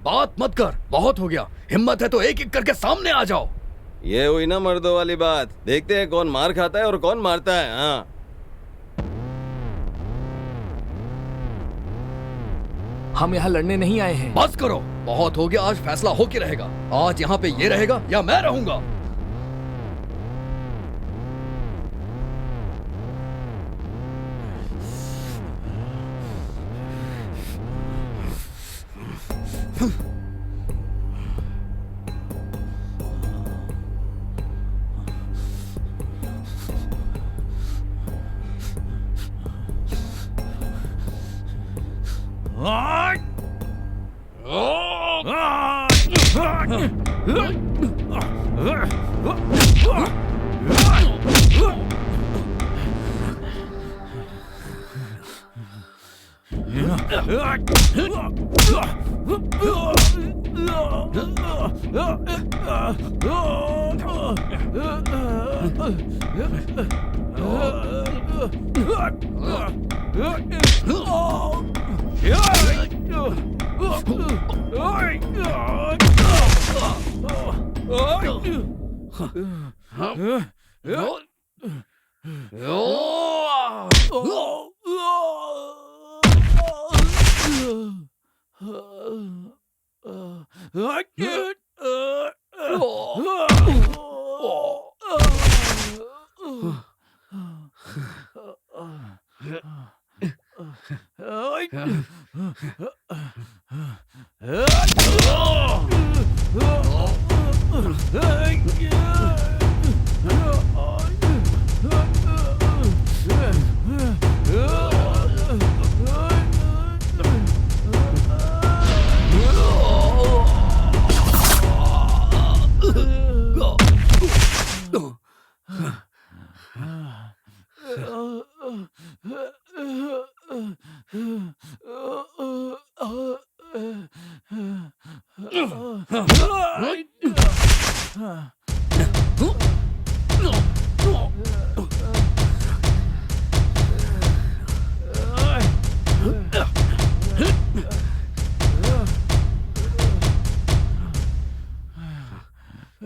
Speaker 7: बात मत कर, बहुत हो गया। हिम्मत है तो एक एक करके सामने आ जाओ।
Speaker 6: ये हुई ना मर्दों वाली बात। देखते हैं कौन मार खाता है और कौन मारता है। हाँ,
Speaker 8: हम यहाँ लड़ने नहीं आए हैं।
Speaker 7: बस करो, बहुत हो गया। आज फैसला हो के रहेगा। आज यहाँ पे ये रहेगा या मैं रहूंगा।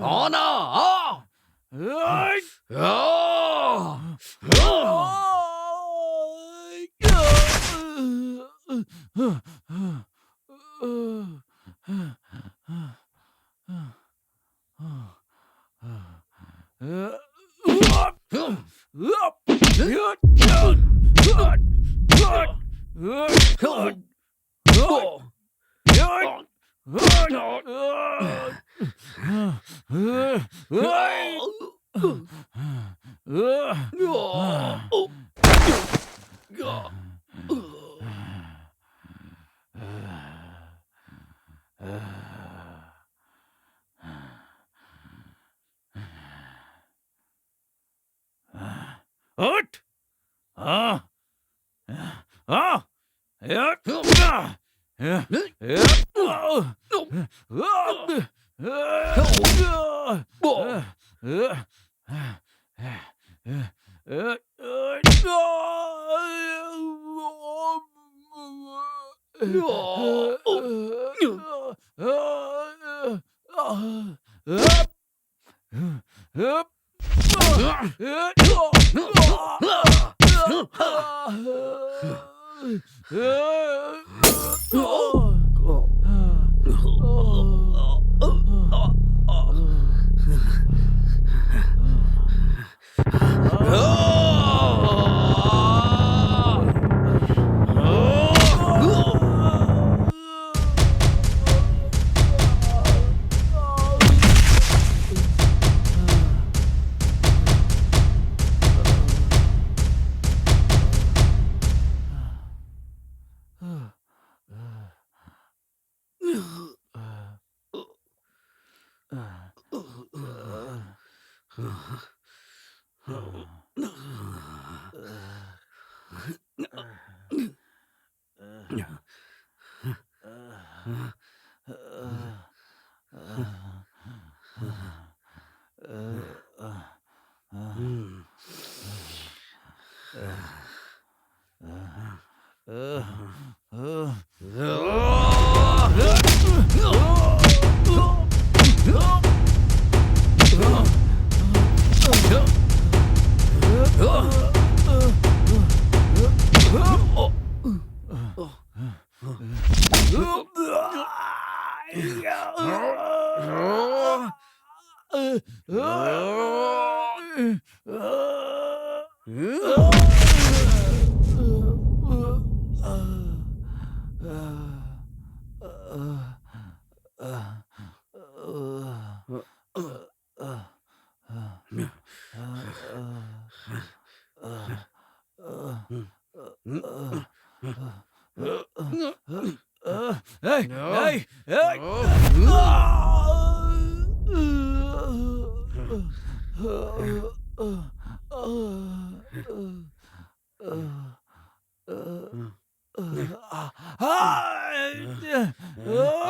Speaker 7: आना आ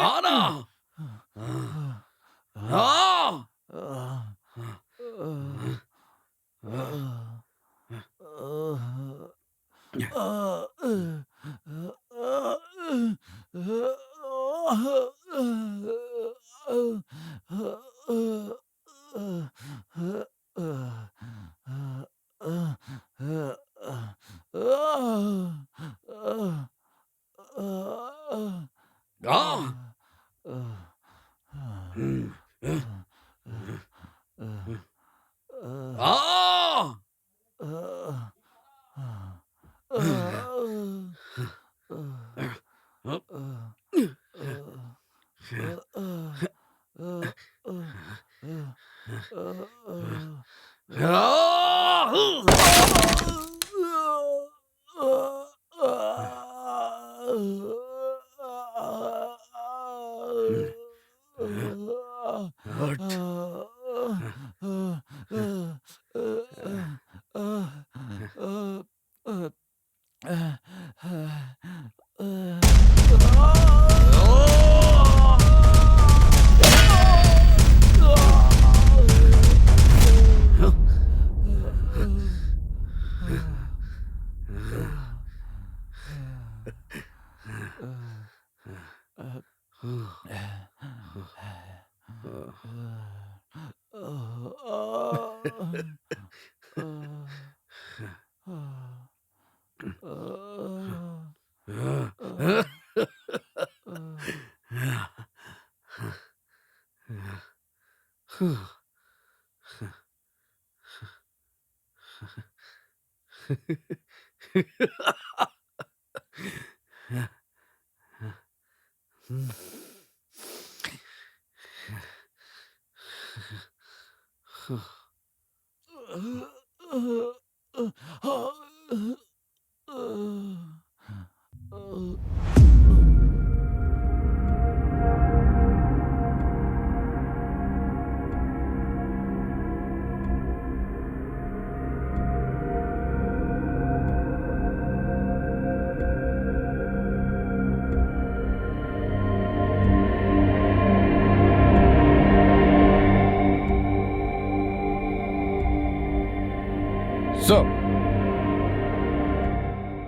Speaker 7: आना।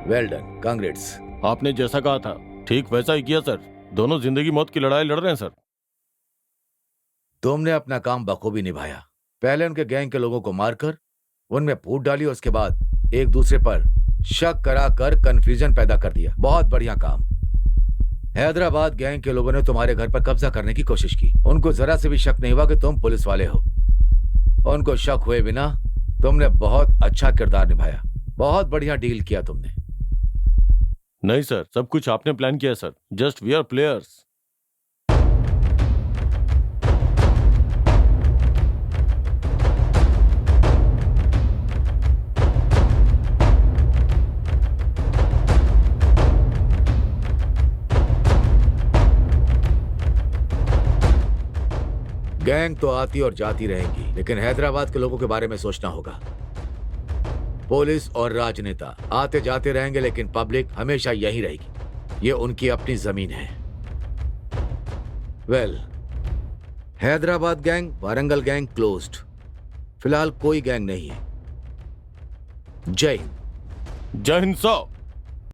Speaker 12: Well done, congrats.
Speaker 2: आपने जैसा कहा था ठीक वैसा ही किया सर। दोनों जिंदगी मौत की लड़ाई लड़ रहे हैं सर।
Speaker 12: तुमने अपना काम बखूबी निभाया। पहले उनके गैंग के लोगों को मारकर उनमें फूट डाली, उसके बाद एक दूसरे पर शक कराकर कंफ्यूजन पैदा कर दिया। बहुत बढ़िया काम। हैदराबाद गैंग के लोगों ने तुम्हारे घर पर कब्जा करने की कोशिश की। उनको जरा से भी शक नहीं हुआ कि तुम पुलिस वाले हो। उनको शक हुए बिना तुमने बहुत अच्छा किरदार निभाया। बहुत बढ़िया डील किया तुमने।
Speaker 2: नहीं सर, सब कुछ आपने प्लान किया sir. Just we are players.
Speaker 12: Gang तो आती और जाती रहेंगी, लेकिन हैदराबाद के लोगों के बारे में सोचना होगा। पुलिस और राजनेता आते जाते रहेंगे, लेकिन पब्लिक हमेशा यही रहेगी। ये उनकी अपनी जमीन है। Well, Hyderabad gang, Warangal gang closed. फिलहाल कोई गैंग नहीं है। जय हिंद।
Speaker 2: जय हिंद साहब।